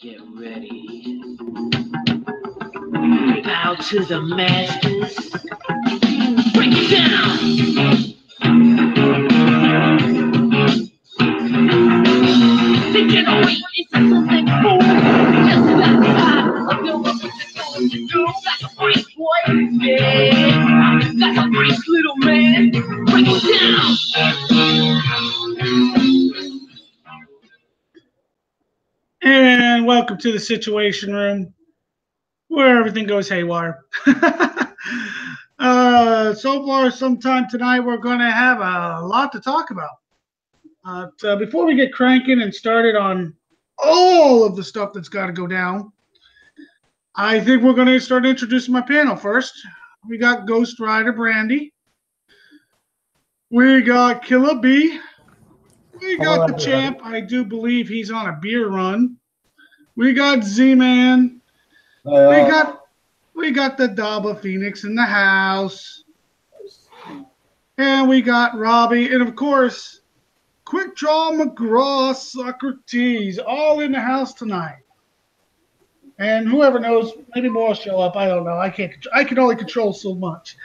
Get ready. Bow to the masters. Break it down. Thinking away is something cool. Just about time. I know what you're going to do. That's a freak, boy. Yeah. That's a freak, little man. Break it down. And welcome to the Situation Room, where everything goes haywire. So far, sometime tonight, we're going to have a lot to talk about. Before we get cranking and started on all of the stuff that's got to go down, I think we're going to start introducing my panel first. We got Ghost Rider Brandy. We got Killer B. We got the champ. I do believe he's on a beer run. We got Z-Man. We got the Daba Phoenix in the house. And we got Robbie. And, of course, Quick Draw McGraw, Socrates, all in the house tonight. And whoever knows, maybe more will show up. I don't know. I can only control so much.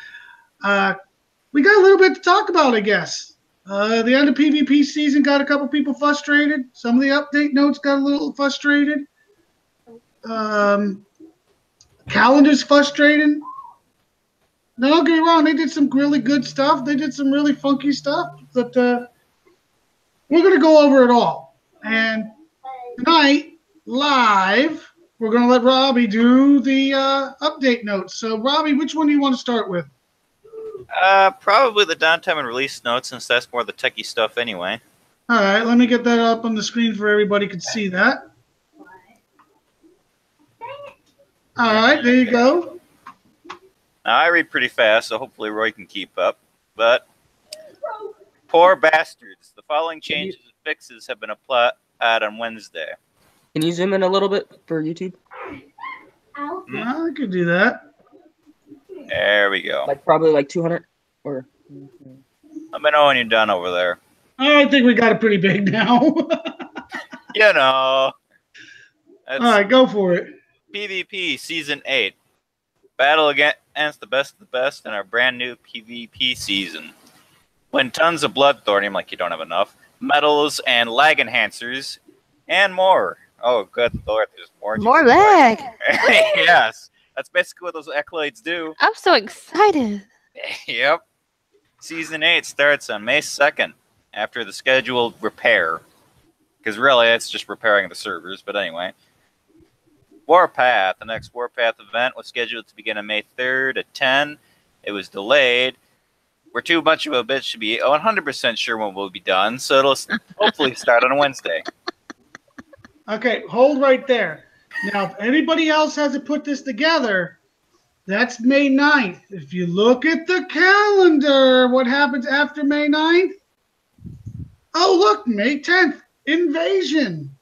We got a little bit to talk about, I guess. The end of PvP season got a couple people frustrated. Some of the update notes got a little frustrated. Calendar's frustrating. Now, don't get me wrong, they did some really good stuff. They did some really funky stuff. But we're going to go over it all. And tonight, live, we're going to let Robbie do the update notes. So, Robbie, which one do you want to start with? Probably the downtime and release notes, since that's more the techie stuff anyway. All right, let me get that up on the screen for everybody can see that. All right, there you go. Now, I read pretty fast, so hopefully Roy can keep up. But, poor bastards. The following changes and fixes have been applied on Wednesday. Can you zoom in a little bit for YouTube? I could do that. There we go. Probably like 200 or. Let me know when you're done over there. I think we got it pretty big now. You know. All right, go for it. PvP Season 8. Battle against the best of the best in our brand new PvP season. Win tons of Bloodthornium, like you don't have enough, medals and lag enhancers, and more. Oh, good lord, there's more. More lag. Yes. That's basically what those accolades do. I'm so excited. Yep. Season 8 starts on May 2nd after the scheduled repair. Because really, it's just repairing the servers. But anyway. Warpath. The next Warpath event was scheduled to begin on May 3rd at 10. It was delayed. We're too much of a bitch to be 100% sure when we'll be done. So it'll hopefully start on Wednesday. Okay, hold right there. Now, if anybody else hasn't put this together, that's May 9th. If you look at the calendar, what happens after May 9th? Oh, look, May 10th, Invasion.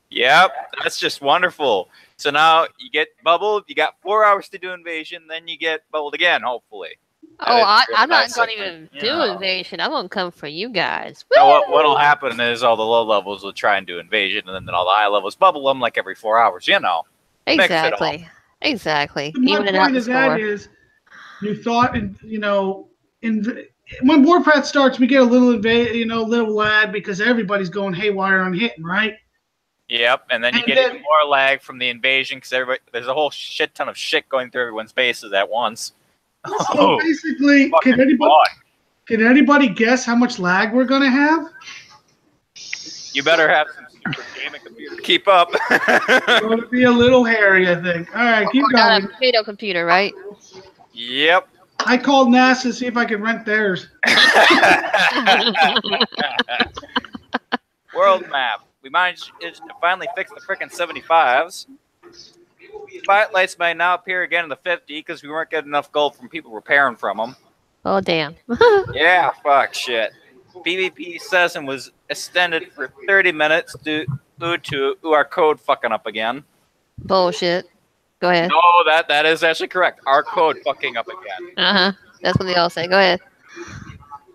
Yep, that's just wonderful. So now you get bubbled, you got 4 hours to do Invasion, then you get bubbled again, hopefully. Oh, I'm not going to even do Invasion. I'm going to come for you guys. Now, what'll happen is all the low levels will try and do Invasion, and then all the high levels bubble them like every 4 hours, you know. Exactly. Exactly. My point of that is, you thought, when Warpath starts, we get a little little lag because everybody's going haywire on hitting, right? Yep, and then you get even more lag from the Invasion because there's a whole shit ton of shit going through everyone's bases at once. So basically, can anybody guess how much lag we're going to have? You better have some super gaming computer to keep up. It's going to be a little hairy, I think. All right, keep going. A potato computer, right? Yep. I called NASA to see if I could rent theirs. World map. We managed to finally fix the frickin' 75s. Spotlights may now appear again in the 50 because we weren't getting enough gold from people repairing from them. Oh, damn. Yeah, fuck shit. PvP session was extended for 30 minutes due to our code fucking up again. Bullshit. Go ahead. No, that is actually correct. Our code fucking up again. Uh-huh. That's what they all say. Go ahead.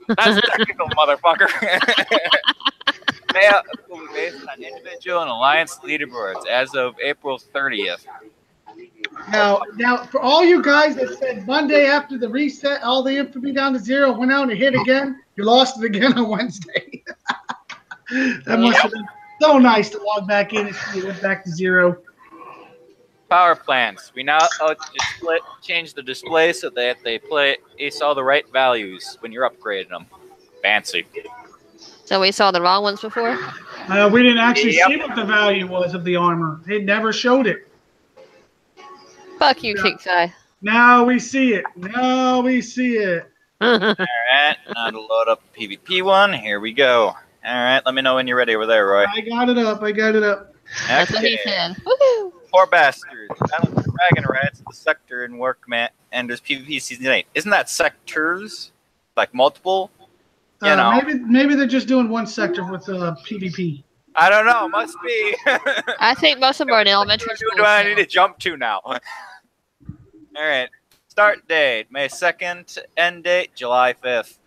That's technical, motherfucker. Payout will be based on individual and alliance leaderboards as of April 30th. Now, for all you guys that said Monday after the reset, all the infamy down to 0 went out and hit again, you lost it again on Wednesday. That must have been so nice to log back in and see it went back to 0. Power plants. We now change the display so that they place all the right values when you're upgrading them. Fancy. So we saw the wrong ones before? We didn't actually see what the value was of the armor. It never showed it. Fuck you, Kicksai. Now we see it. Now we see it. All right, now to load up the PvP one. Here we go. All right, let me know when you're ready over there, Roy. I got it up. I got it up. That's what he said. Woohoo! Poor bastards. Battle for Dragon Rats, the sector in War Commander's PvP Season 8. Isn't that sectors? Like multiple? You know. Maybe they're just doing one sector with PvP. I don't know. Must be. I think most of them are in elementary school. Who do I need to jump to now? All right. Start date, May 2nd. End date, July 5th.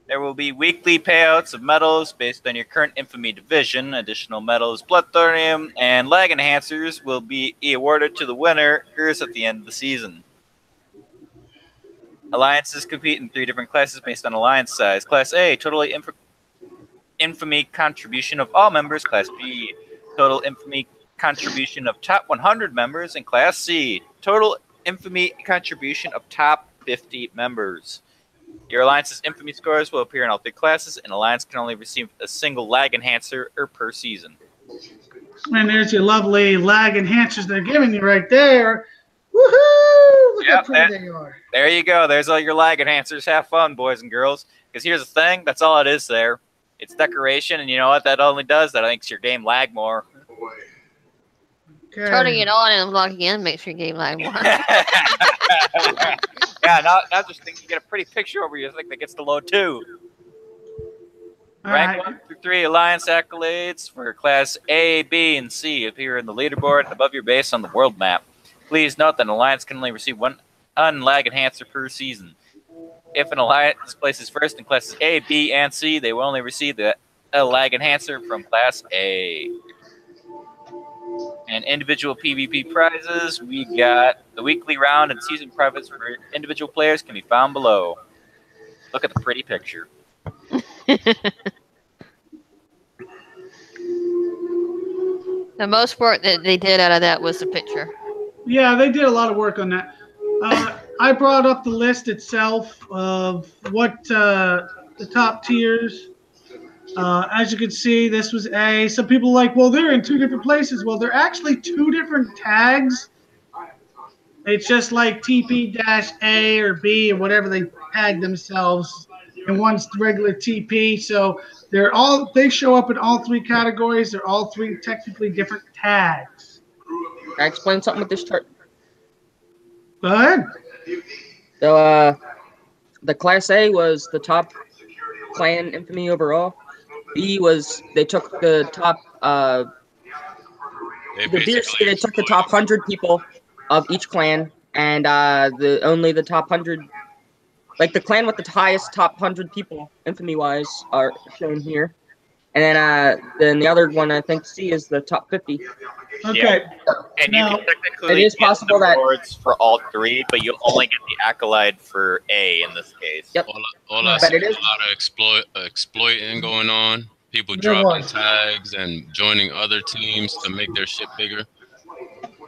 There will be weekly payouts of medals based on your current infamy division. Additional medals, blood thorium, and lag enhancers will be awarded to the winners at the end of the season. Alliances compete in 3 different classes based on alliance size. Class A, total infamy contribution of all members. Class B, total infamy contribution of top 100 members. And Class C, total infamy contribution of top 50 members. Your alliance's infamy scores will appear in all 3 classes, and alliance can only receive a single lag enhancer per season. And there's your lovely lag enhancers they're giving you right there. Woohoo! Look how pretty they are. There you go. There's all your lag enhancers. Have fun, boys and girls. Because here's the thing. That's all it is there. It's decoration, and you know what that only does? That makes your game lag more. Okay. Turning it on and unlocking in makes your game lag more. Yeah, now just think you get a pretty picture over your thing that gets to load too. Rank 1 through 3 alliance accolades for Class A, B, and C appear in the leaderboard above your base on the world map. Please note that an alliance can only receive one lag enhancer per season. If an alliance places first in classes A, B, and C, they will only receive the lag enhancer from Class A. And individual PvP prizes, we got the weekly round and season prizes for individual players can be found below. Look at the pretty picture. The most work that they did out of that was the picture. Yeah, they did a lot of work on that. I brought up the list itself of what the top tiers. As you can see, this was A. Some people are like, well, they're in 2 different places. Well, they're actually 2 different tags. It's just like TP-A or B or whatever they tag themselves. And one's regular TP. So they show up in all 3 categories. They're all 3 technically different tags. Can I explain something with this chart? Go ahead. So, the Class A was the top clan infamy overall. B was they took the top they took the top 100 people of each clan, and only the top 100, like the clan with the highest top 100 people infamy wise are shown here, and then the other one I think C is the top 50. Okay. Yeah. And now, you can technically it is possible that rewards for all 3, but you'll only get the accolade for A in this case. Yep. All I see is a lot of exploiting going on. People dropping tags and joining other teams to make their shit bigger.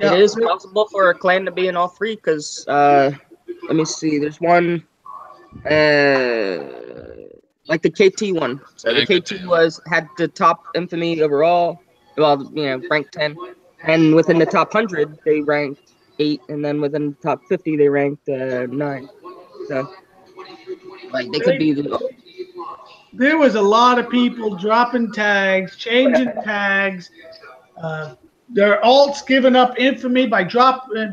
It is possible for a clan to be in all 3 because let me see. There's one like the KT one. So the KT had the top infamy overall. Well, ranked 10, and within the top 100 they ranked 8, and then within the top 50 they ranked 9. So like they could be. There was a lot of people dropping tags, changing tags. Their alts giving up infamy by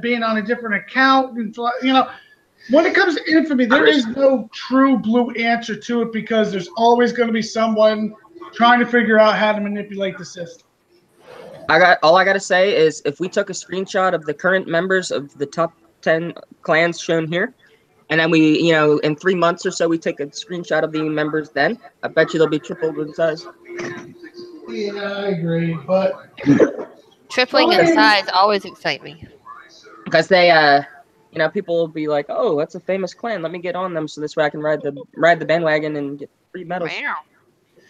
being on a different account. And, when it comes to infamy, there is no true blue answer to it because there's always going to be someone trying to figure out how to manipulate the system. All I gotta say is if we took a screenshot of the current members of the top 10 clans shown here, and then we, in 3 months or so, we take a screenshot of the members then, I bet you they'll be tripled in size. Yeah, I agree, but Tripling in size always excite me. Because they, people will be like, "Oh, that's a famous clan. Let me get on them, so this way I can ride the bandwagon and get free medals." Wow.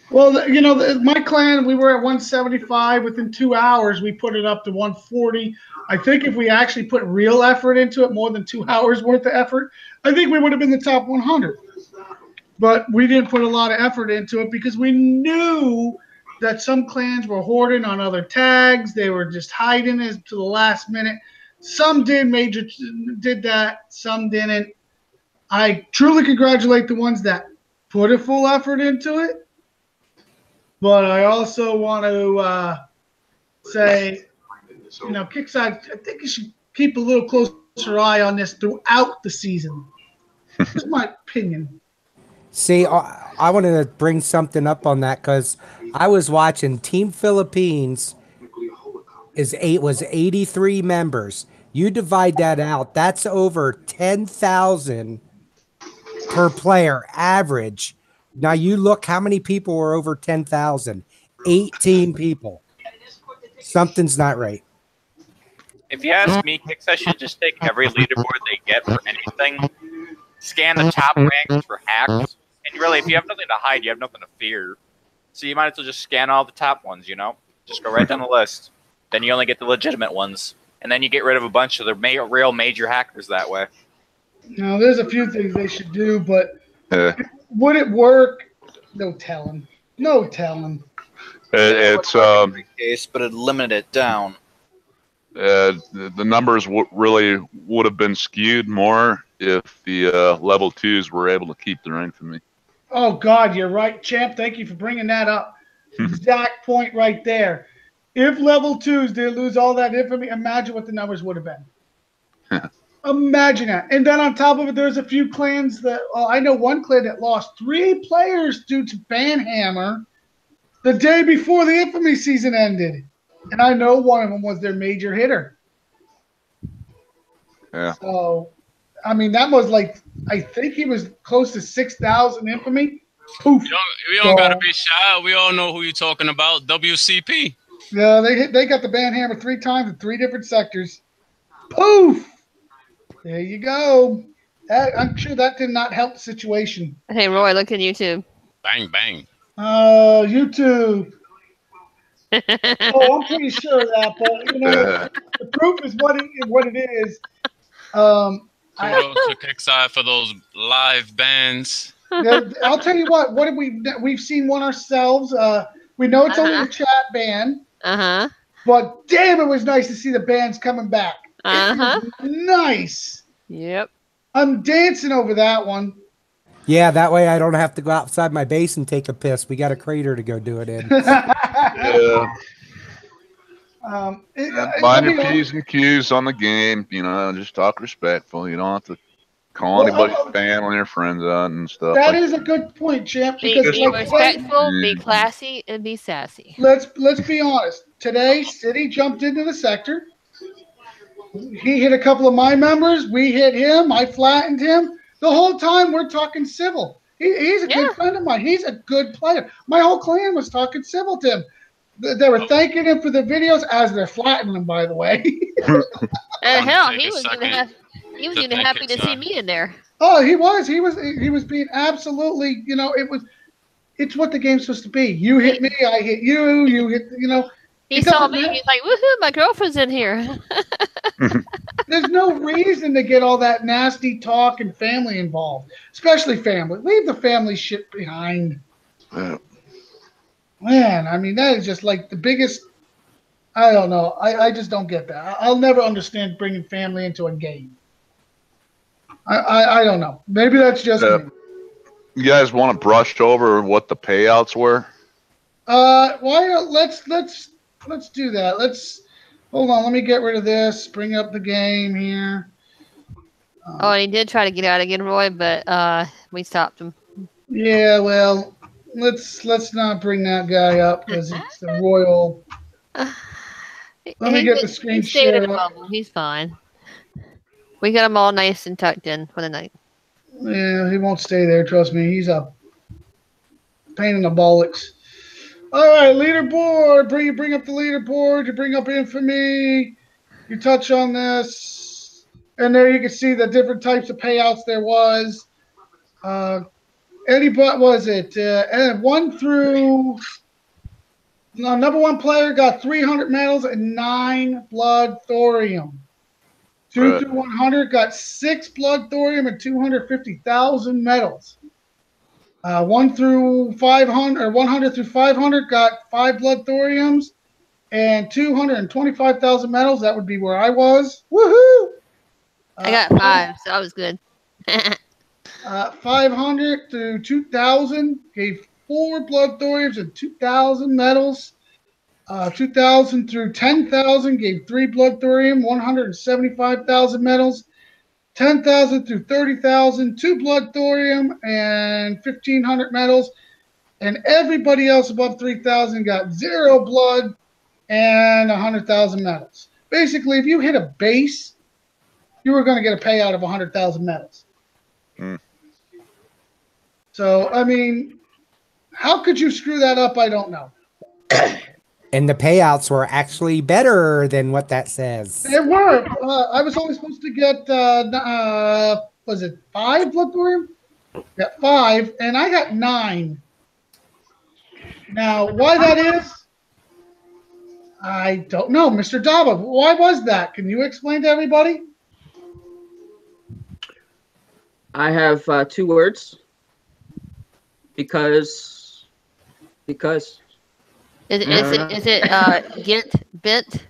well, my clan, we were at 175. Within 2 hours, we put it up to 140. I think if we actually put real effort into it, more than 2 hours worth of effort, I think we would have been the top 100. But we didn't put a lot of effort into it because we knew that some clans were hoarding on other tags. They were just hiding it to the last minute. Some did that, some didn't. I truly congratulate the ones that put a full effort into it. But I also want to say, Kickside, I think you should keep a little closer eye on this throughout the season. That's my opinion. See, I wanted to bring something up on that because I was watching Team Philippines was 83 members. You divide that out, that's over 10,000 per player average. Now you look how many people were over 10,000. 18 people. Something's not right. If you ask me, Kix, I should just take every leaderboard they get for anything, scan the top ranks for hacks, and really, if you have nothing to hide, you have nothing to fear. So you might as well just scan all the top ones, Just go right down the list. Then you only get the legitimate ones. And then you get rid of a bunch of the real major hackers that way. Now, there's a few things they should do, but would it work? No telling. No telling. It's case, but it limited it down. the numbers really would have been skewed more if the level 2s were able to keep their infamy. Oh, God, you're right, Champ. Thank you for bringing that up. Exact point right there. If level 2s did lose all that infamy, imagine what the numbers would have been. Imagine that. And then on top of it, there's a few clans that I know one clan that lost 3 players due to Banhammer the day before the infamy season ended. And I know one of them was their major hitter. Yeah. So, I mean, that was like, I think he was close to 6,000 infamy. Poof. We don't got to be shy. We all know who you're talking about. WCP. Yeah, they got the Banhammer 3 times in 3 different sectors. Poof. There you go. I'm sure that did not help the situation. Hey, Roy, look at YouTube. Bang, bang. YouTube. I'm pretty sure of that, but the proof is what it is. Kudos to Kickside for those live bands. I'll tell you what have we've seen one ourselves. We know it's only a chat band. But damn, it was nice to see the bands coming back. Nice. Yep. I'm dancing over that one. Yeah, that way I don't have to go outside my base and take a piss. We got a crater to go do it in. Yeah. Mind your P's and Q's on the game. Just talk respectful. You don't have to call anybody's family or friends out and stuff. That is a good point, Champ. Be respectful, be classy, and be sassy. Let's be honest. Today, City jumped into the sector. He hit a couple of my members. We hit him. I flattened him. The whole time we're talking civil. He's a good friend of mine. He's a good player. My whole clan was talking civil to him. They were thanking him for the videos as they're flattening him, by the way. Hell, he was even happy to see me in there. Oh, he was. He was being absolutely, it's what the game's supposed to be. You hit me, I hit you, you hit, He saw me, he's like, woohoo, my girlfriend's in here. There's no reason to get all that nasty talk and family involved, especially family. Leave the family shit behind. Man, I mean, that is just like the biggest, I don't know. I just don't get that. I'll never understand bringing family into a game. I don't know. Maybe that's just me. You guys want to brush over what the payouts were? Let's do that. Hold on. Let me get rid of this. Bring up the game here. And he did try to get out again, Roy, but we stopped him. Yeah, well, let's not bring that guy up because it's the royal. Let me get the screen share up. He's fine. We got him all nice and tucked in for the night. Yeah, he won't stay there. Trust me. He's a pain in the bollocks. All right, leaderboard. Bring up the leaderboard. You bring up infamy. You touch on this, and there you can see the different types of payouts there was. Anybody was it? And 1 through number 1 player got 300 medals and 9 blood thorium. 2 through 100 got 6 blood thorium and 250,000 medals. 1 through 500 or 100 through 500 got 5 blood thoriums and 225,000 medals. That would be where I was. Woohoo! I got 5, so I was good. 500 through 2,000 gave 4 blood thoriums and 2,000 medals. 2,000 through 10,000 gave 3 blood thorium, 175,000 medals. 10,000 through 30,000, 2 blood thorium, and 1,500 medals. And everybody else above 3,000 got 0 blood and 100,000 medals. Basically, if you hit a base, you were going to get a payout of 100,000 medals. So, I mean, how could you screw that up? I don't know. And the payouts were actually better than what that says. They were. I was only supposed to get, was it 5 blood thorium? Got 5, and I got 9. Now, why that is, I don't know. Mr. Daba, why was that? Can you explain to everybody? I have 2 words. Because. Is it get bent?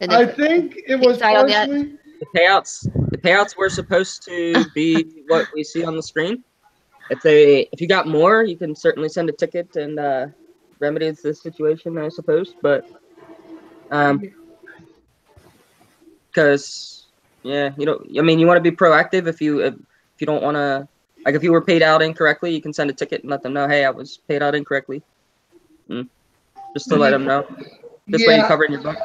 I think it was partially. The payouts were supposed to be what we see on the screen. If you got more, you can certainly send a ticket and remedy the situation, I suppose. But because you want to be proactive. If you don't want to, like, if you were paid out incorrectly, you can send a ticket and let them know, hey, I was paid out incorrectly. Just to let them know. This way you cover in your book.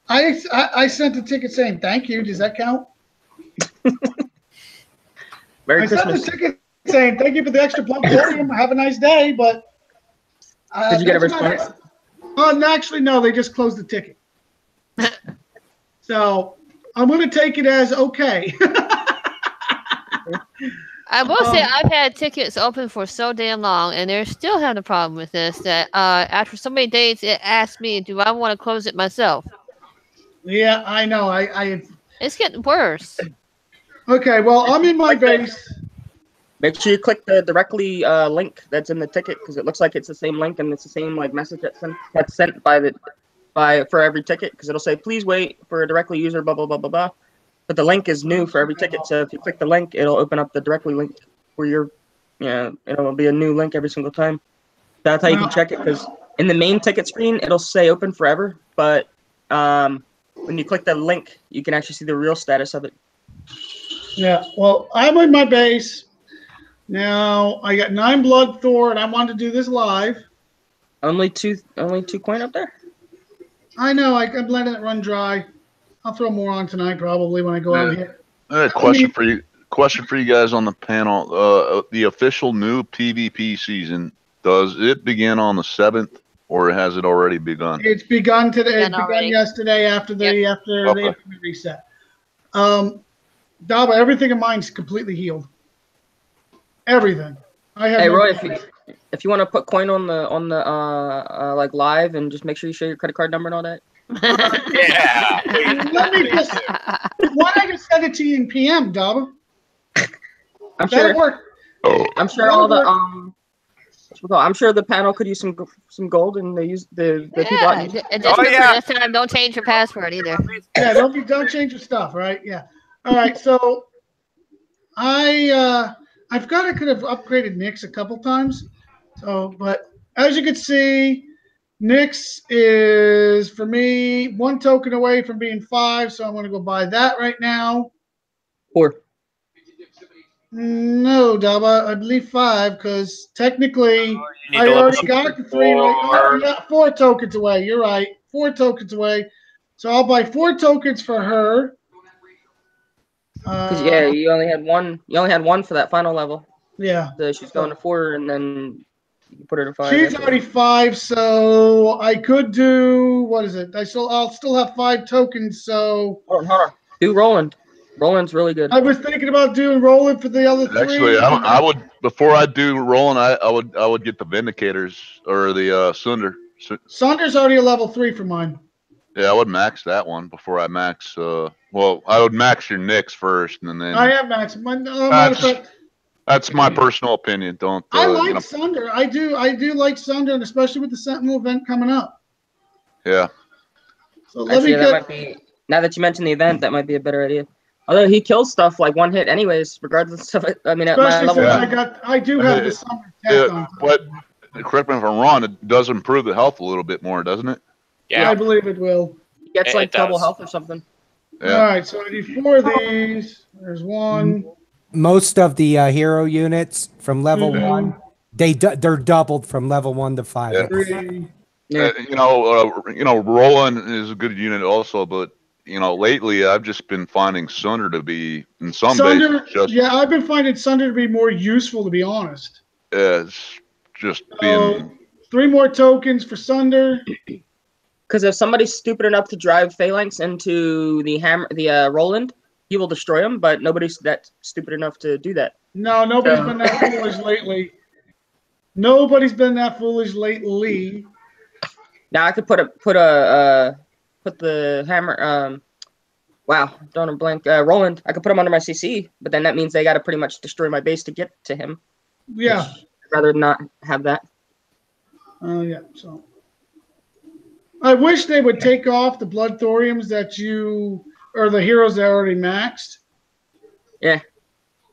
I sent a ticket saying thank you. Does that count? Merry Christmas. I sent a ticket saying thank you for the extra blood thorium. Have a nice day, but did you get a response? Actually, no. They just closed the ticket. So I'm going to take it as okay. I will say I've had tickets open for so damn long, and they're still having a problem with this. That after so many days, it asked me, "Do I want to close it myself?" Yeah, I know. It's getting worse. Okay, well, I'm in my base. Make sure you click the directly link that's in the ticket, because it looks like it's the same link and it's the same message that's sent for every ticket, because it'll say, "Please wait for a directly user." Blah blah blah blah blah. But the link is new for every ticket, so if you click the link, it'll open up the directly link where it'll be a new link every single time. That's how you can check it, because in the main ticket screen, it'll say open forever, but when you click the link, you can actually see the real status of it. Yeah, well, I'm in my base. Now, I got 9 blood thor, and I wanted to do this live. Only two coin up there? I know, I'm letting it run dry. I'll throw more on tonight probably when I go out here. Question for you guys on the panel. The official new PvP season, does it begin on the 7th, or has it already begun? It's begun today. It begun yesterday after the reset. Daba, everything in mine's completely healed. Everything. Hey Roy, if you want to put coin on the like live, and just make sure you show your credit card number and all that. Yeah. Let me just. Why don't I just send it to you in PM, Daba? I'm sure. Work. I'm sure all the I'm sure the panel could use some gold, and they use the people out. This time, don't change your password either. Yeah, don't change your stuff, right? Yeah. All right. So I could have upgraded Nyx a couple times. So, but as you can see, Nyx is, for me, 1 token away from being 5, so I'm going to go buy that right now. 4. No, Daba, I believe 5, because technically I already got the 3. Right? 4 tokens away. You're right. 4 tokens away. So I'll buy 4 tokens for her. You only had one. You only had 1 for that final level. Yeah. So she's going to 4, and then You can put her to 5. She's already 5, so I could do, what is it? I'll still have 5 tokens, so Hold on. Do Roland. Roland's really good. I was thinking about doing Roland for the other 3. Actually, I would before I do rolling, I would get the Vindicators or the Sunder. Sunder's already a level 3 for mine. Yeah, I would max that one before I max. Well, I would max your Nyx first, and then I have max. Matter of fact, that's my personal opinion. Don't I like you know, Sunder. I do like Sunder, and especially with the Sentinel event coming up. Yeah. So let Actually, me that might be. Now that you mentioned the event, that might be a better idea. Although he kills stuff like 1 hit, anyways, regardless of it. I mean, at my especially level, since I do have the Sunder tech on. But correct me if I'm wrong. It does improve the health a little bit more, doesn't it? Yeah, I believe it will. he gets It like double does. health or something. Yeah. All right, so I need 4 of these. There's 1. Most of the hero units from level Mhm. 1, they're doubled from level 1 to 5. Yeah. 3. Yeah. Roland is a good unit also, but lately I've just been finding Sunder to be in some Sunder, bases just yeah, I've been finding Sunder to be more useful, to be honest. it's just So, being 3 more tokens for Sunder. Because if somebody's stupid enough to drive Phalanx into the Roland, he will destroy him. But nobody's that stupid enough to do that. No, nobody's been that foolish lately. Nobody's been that foolish lately. Now I could put the hammer. Wow, don't blank. Roland. I could put him under my CC, but then that means they got to pretty much destroy my base to get to him. Yeah. I'd rather not have that. Yeah. So I wish they would take off the blood thoriums or the heroes that are already maxed. Yeah.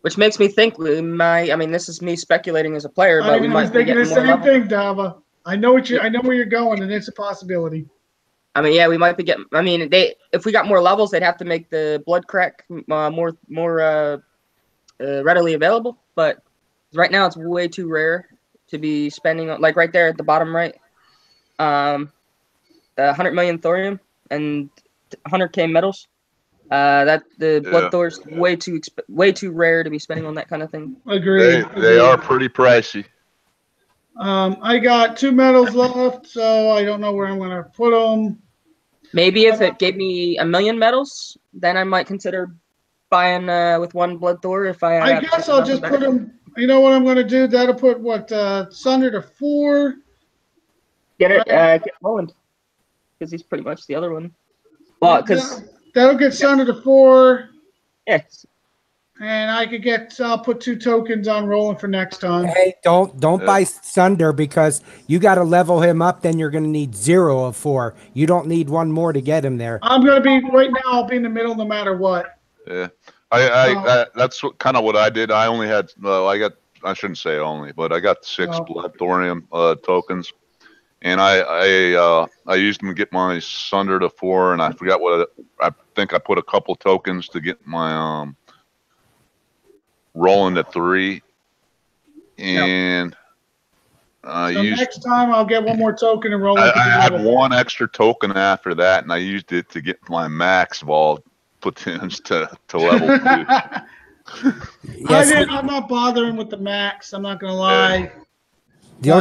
Which makes me think this is me speculating as a player, but we I was might be thinking the getting more same level. thing, Dava. I know where you're going, and it's a possibility. I mean, yeah, we might be getting. I mean, if we got more levels, they'd have to make the blood crack more readily available. But right now, it's way too rare to be spending like right there at the bottom right. The 100 million thorium and 100k metals. That the blood thor's way too rare to be spending on that kind of thing. Agreed. They are pretty pricey. I got 2 medals left, so I don't know where I'm going to put them. Maybe if it gave me 1 million medals, then I might consider buying with 1 blood thor. If I guess I'll just put them. You know what I'm going to do? That'll put Sunder to 4. Get Roland, because he's pretty much the other one. Well, because that'll get Sunder to 4. yes. And I'll put 2 tokens on Roland for next time. Hey, don't buy Sunder because you got to level him up. Then you're going to need 0 of 4. You don't need 1 more to get him there. I'm going to be right now. I'll be in the middle no matter what. Yeah, that's kind of what I did. I only had I shouldn't say only, but I got 6 blood thorium tokens, and I used them to get my Sunder to 4, and I forgot I think I put a couple tokens to get my Roland at 3, and next time I'll get 1 more token and roll. I had 1 extra token after that, and I used it to get my max ball platoons to level 2. Yes, I'm not bothering with the max. I'm not gonna lie. The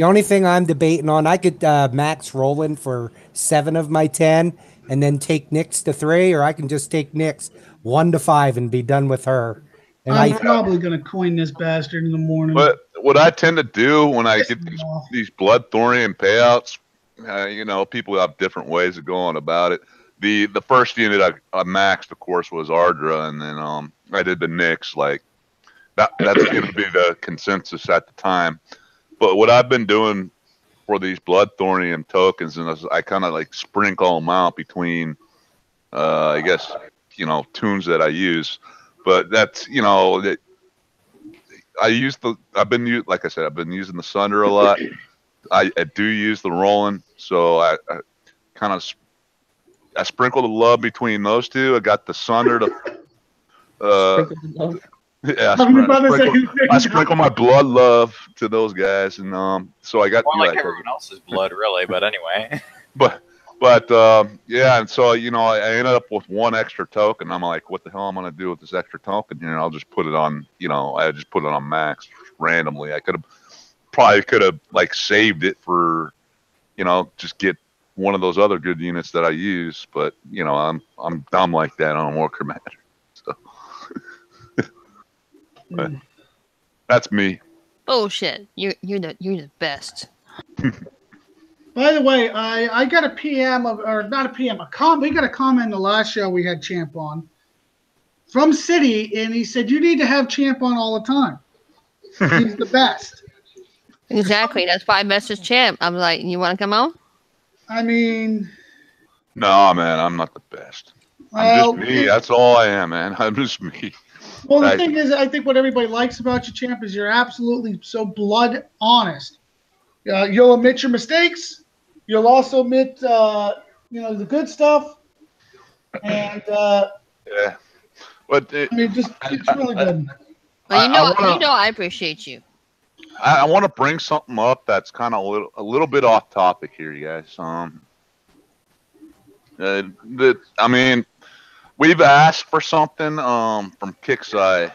only thing I'm debating on, I could max Roland for 7 of my 10, and then take Nyx to 3, or I can just take Nyx 1 to 5 and be done with her. And I'm probably going to coin this bastard in the morning. But what I tend to do when I get these blood thorium payouts, people have different ways of going about it. The first unit I maxed, of course, was Ardra, and then I did the Nyx. Like that's going to be the consensus at the time. But what I've been doing for these blood thorium tokens, and I kind of like sprinkle them out between, I guess, tunes that I use. But that's I've been using the Sunder a lot. I do use the Roland, so I kind of sprinkle the love between those 2. I got the Sunder to I sprinkle my blood love to those guys, and so I got more like everyone else's blood, really. But anyway, and so I ended up with 1 extra token. I'm like, what the hell am I gonna do with this extra token? I'll just put it on. I just put it on max randomly. I could have probably could have like saved it for, just get one of those other good units that I use. But I'm dumb like that on War Commander. So but that's me. Bullshit. You're the best. By the way, I got a PM or not a PM, we got a comment in the last show we had Champ on from City, and he said you need to have Champ on all the time. He's the best. Exactly. That's why I messaged Champ. I'm like, you want to come on? I mean, no, man, I'm not the best. I'm just me. That's all I am, man. I'm just me. Well, the thing is, I think what everybody likes about you, Champ, is you're absolutely so blood honest. You'll admit your mistakes. You'll also admit, the good stuff. And yeah, but I mean, it's really good. Well, I appreciate you. I want to bring something up that's kind of a little bit off topic here, you guys. We've asked for something from Kickside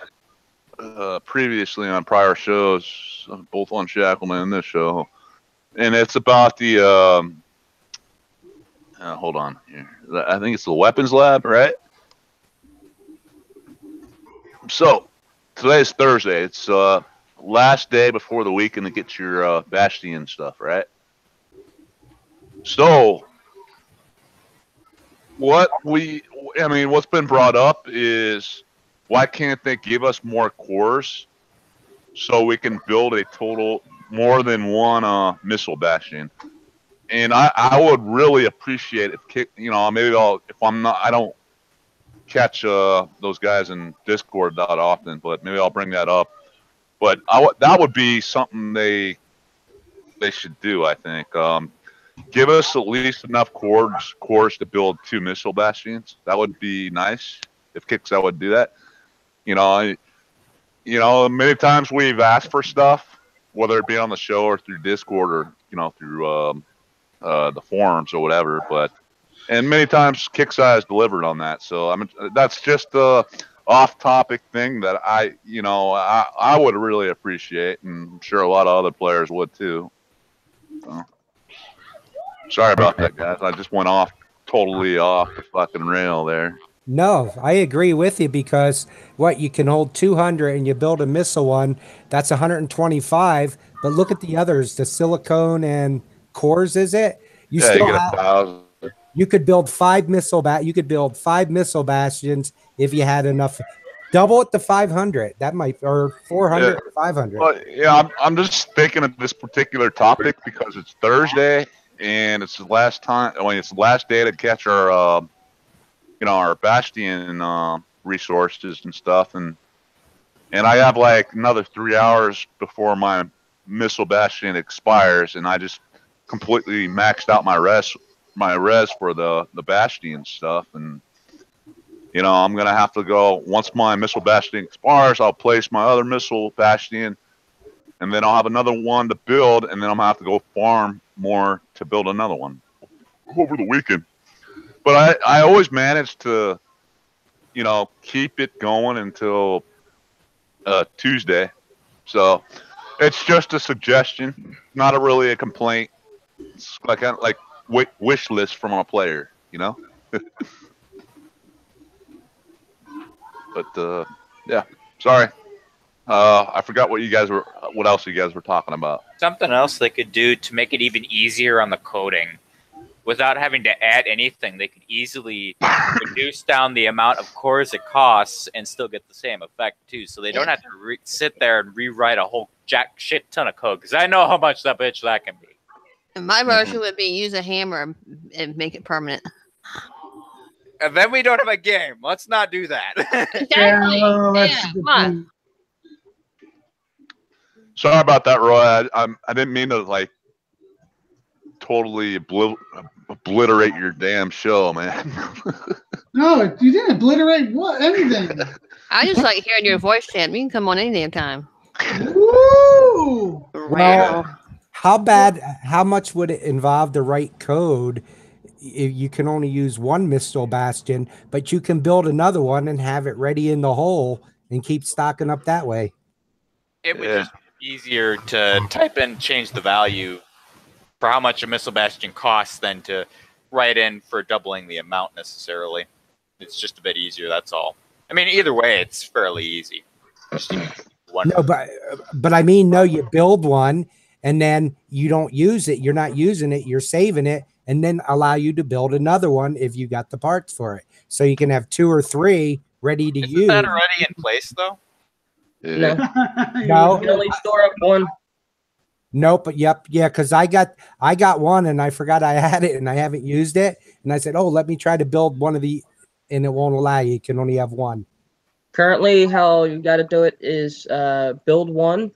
previously on prior shows, both on Shackleman and this show, and it's about the hold on here. I think it's the weapons lab, right? So today's Thursday. It's last day before the weekend to get your Bastion stuff, right? So what's been brought up is why can't they give us more cores so we can build a total more than one missile Bastion? And I would really appreciate if I don't catch those guys in Discord that often, but maybe I'll bring that up. But that would be something they should do, I think. Give us at least enough cores to build 2 missile Bastions. That would be nice if Kickstarter would do that. Many times we've asked for stuff, whether it be on the show or through Discord or through the forums or whatever. And many times Kickstarter has delivered on that. So that's just a off-topic thing that I would really appreciate, and I'm sure a lot of other players would too. So, sorry about that, guys. I just went totally off the fucking rail there. No, I agree with you, because you can hold 200 and you build a missile one, that's 125. But look at the others, the silicone and cores, is it? You get 1,000. You could build 5 missile bastions if you had enough. Double it to 500. That might, or 400 or 500. Well, yeah, I'm just thinking of this particular topic because it's Thursday and it's the last time. It's the last day to catch our our Bastion resources and stuff, and I have like another 3 hours before my missile Bastion expires, and I just completely maxed out my res for the Bastion stuff, and I'm gonna have to go once my missile Bastion expires. I'll place my other missile Bastion, and then I'll have another one to build, and then I'm gonna have to go farm more to build another one over the weekend. But I always manage to, keep it going until Tuesday. So it's just a suggestion, not really a complaint. It's like wish list from a player, But yeah, sorry. I forgot what else you guys were talking about. Something else they could do to make it even easier on the coding. Without having to add anything, they could easily reduce down the amount of cores it costs and still get the same effect too. So they don't have to sit there and rewrite a whole shit ton of code, because I know how much that can be. And my version would be use a hammer and make it permanent. And then we don't have a game. Let's not do that. Exactly. Come on. Sorry about that, Roy. I didn't mean to totally obliterate your damn show, man. No, you didn't obliterate anything. I just like hearing your voice, Champ. You can come on any damn time. Woo! Well, how much would it involve to write code if you can only use one missile Bastion, but you can build another one and have it ready in the hole and keep stocking up that way? It would just easier to type in, change the value for how much a missile bastion costs than to write in for doubling the amount necessarily. It's just a bit easier, that's all. I mean, either way, it's fairly easy. No, but I mean, no, you build one and then you don't use it. You're not using it. You're saving it, and then allow you to build another one if you got the parts for it. So you can have 2 or 3 ready to use. Is that already in place though? No. No. You can only store up one. Nope. Yep. Yeah. Because I got one and I forgot I had it and I haven't used it. And I said, oh, let me try to build one of the, and it won't allow you. You can only have one. Currently, how you got to do it is build one,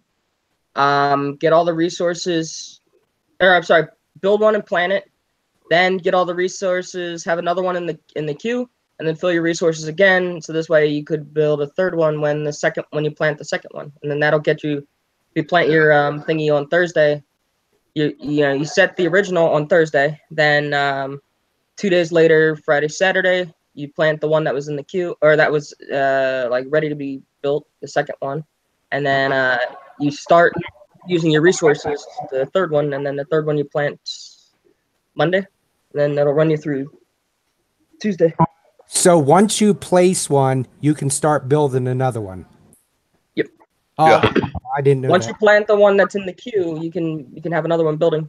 get all the resources, or I'm sorry, build one and plant it, then get all the resources, have another one in the queue, and then fill your resources again. So this way you could build a third one when you plant the second one, and then that'll get you. If you plant your thingy on Thursday, you set the original on Thursday, then 2 days later, Friday, Saturday, you plant the one that was in the queue, or that was like ready to be built, the second one, and then you start using your resources, the third one, and then the third one you plant Monday, and then that'll run you through Tuesday. So once you place one, you can start building another one. Yep. Oh, Yeah. I didn't know Once that. you plant the one that's in the queue, you can have another one building.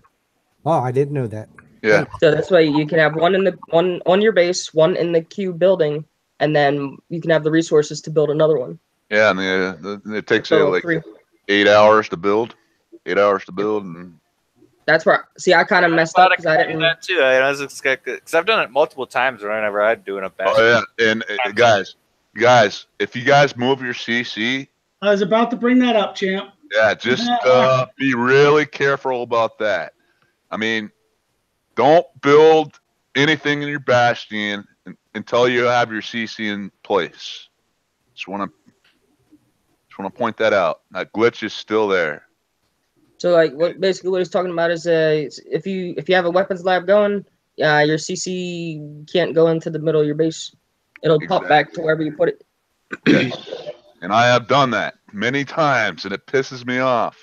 Oh, I didn't know that. Yeah. So this way you can have one on your base, one in the queue building, and then you can have the resources to build another one. Yeah, and it takes So like 3. 8 hours to build. 8 hours to build, and That's where I kind of messed up because I didn't. That too. Because I've done it multiple times whenever I'm doing a batch. oh yeah, and guys, if you guys move your CC, I was about to bring that up, champ. yeah, just be really careful about that. I mean, don't build anything in your bastion until you have your CC in place. Just want to point that out. That glitch is still there. So like what he's talking about is if you have a weapons lab going, your CC can't go into the middle of your base. It'll pop back to wherever you put it. Yes. And I have done that many times, and it pisses me off.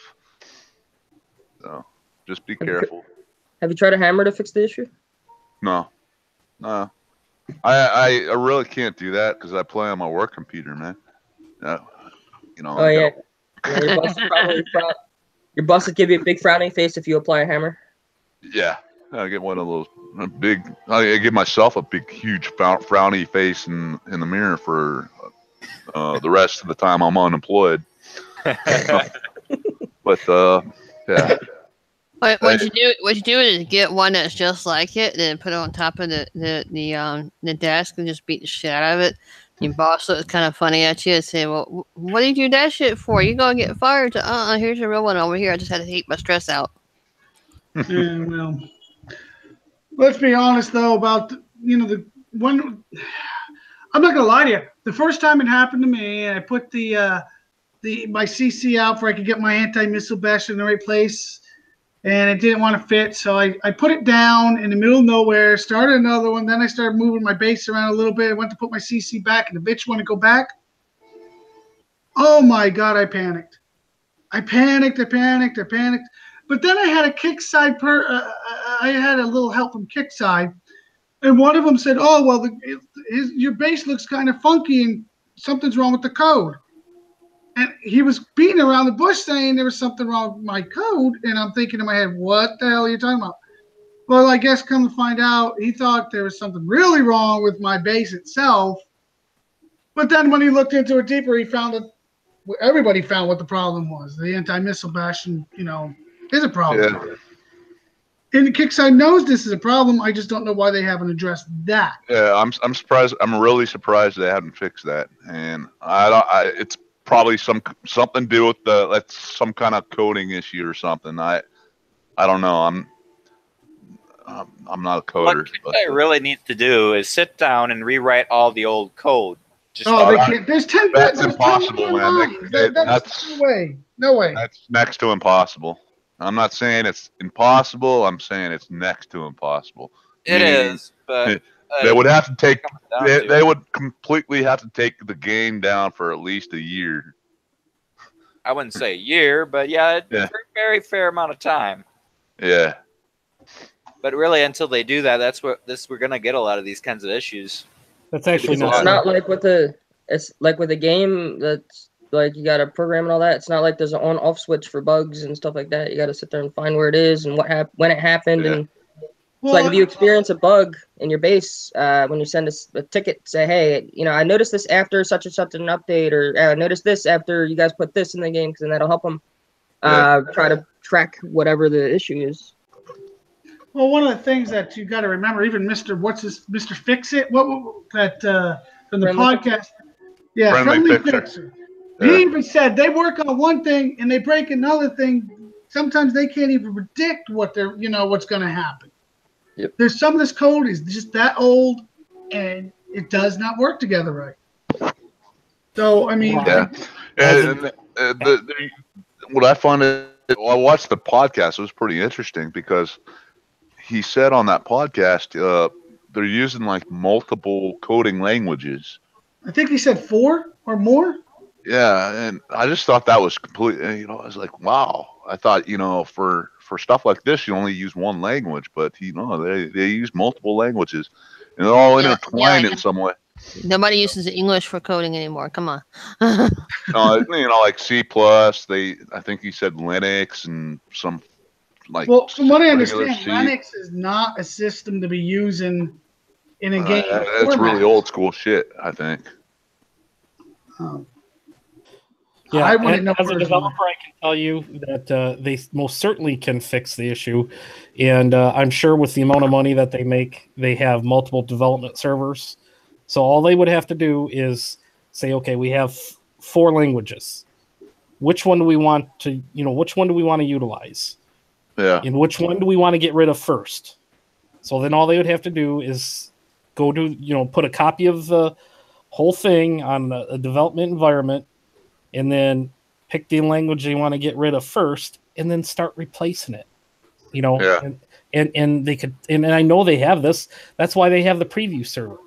So just be careful. Have you tried a hammer to fix the issue? No. I really can't do that because I play on my work computer, man. You know. Oh yeah. Your boss would probably your boss would give you a big frowning face if you apply a hammer. Yeah. I get one of those big. I give myself a big, huge frowny face in the mirror for the rest of the time I'm unemployed. But yeah. What you do is get one that's just like it, then put it on top of the desk and just beat the shit out of it. Your boss looks kind of funny at you and say, "Well, what did you do that shit for? You gonna get fired?" Here's a real one over here. I just had to take my stress out. Yeah, well, let's be honest though about the one. I'm not gonna lie to you. The first time it happened to me, I put my CC out where I could get my anti-missile bastion in the right place, and it didn't want to fit. So I put it down in the middle of nowhere, started another one. Then I started moving my base around a little bit. I went to put my CC back, and the bitch wanted to go back. Oh my God, I panicked. I panicked. But then I had a kickside I had a little help from kickside, and one of them said, "Oh well, your base looks kind of funky, and something's wrong with the code." And he was beating around the bush saying there was something wrong with my code, and I'm thinking in my head, "What the hell are you talking about?" Well, I guess come to find out, he thought there was something really wrong with my base itself. But then when he looked into it deeper, he found that everybody found what the problem was. The anti-missile bastion, is a problem. Yeah. And the kickside knows this is a problem. I just don't know why they haven't addressed that. Yeah, I'm surprised. I'm really surprised they haven't fixed that. And it's probably something to do with that's some kind of coding issue or something. I don't know. I'm not a coder. What I really need to do is sit down and rewrite all the old code. They can't. There's 10. That's there's impossible, 10 man. lines. That's no way. No way. That's next to impossible. I'm not saying it's impossible. I'm saying it's next to impossible. It is, but they would have to take. down They would completely have to take the game down for at least a year. I wouldn't say a year, but yeah, Yeah. a very fair amount of time. Yeah. But really, until they do that, we're gonna get a lot of these kinds of issues. That's actually It's not. not like with a game that's like you got to program and all that. It's not like there's an on-off switch for bugs and stuff like that. You got to sit there and find where it is and when it happened. Yeah. And it's like if you experience a bug in your base, when you send a ticket, say, hey, I noticed this after such and such an update, or I noticed this after you guys put this in the game, because then that'll help them try to track whatever the issue is. Well, one of the things that you got to remember, even Mr. Fix It, from the Friendly podcast, yeah, Friendly Friendly Fixer. Fixer. Yeah. He even said they work on one thing and they break another thing. Sometimes they can't even predict what's going to happen. Yep. There's some of this code is just that old, and it does not work together right. So I mean, Yeah. And what I find I watched the podcast. It was pretty interesting because he said on that podcast they're using like multiple coding languages. I think he said 4 or more. Yeah, and I just thought that was completely. I was like, wow. I thought for stuff like this you only use one language, but they use multiple languages, and they're all intertwined in some way. Nobody uses English for coding anymore. Come on. Like C+. I think he said Linux and some like. Well, from what I regular understand, C. Linux is not a system to be using in a game. That's format. really old school shit, I think. Yeah, I wouldn't know as a personally. developer, I can tell you that they most certainly can fix the issue, and I'm sure with the amount of money that they make, they have multiple development servers. So all they would have to do is say, okay, we have 4 languages. Which one do we want to, which one do we want to utilize? Yeah. And which one do we want to get rid of first? So then all they would have to do is go to, put a copy of the whole thing on a development environment, and then pick the language they want to get rid of first, and then start replacing it. Yeah. And they could, and I know they have this. That's why they have the preview server.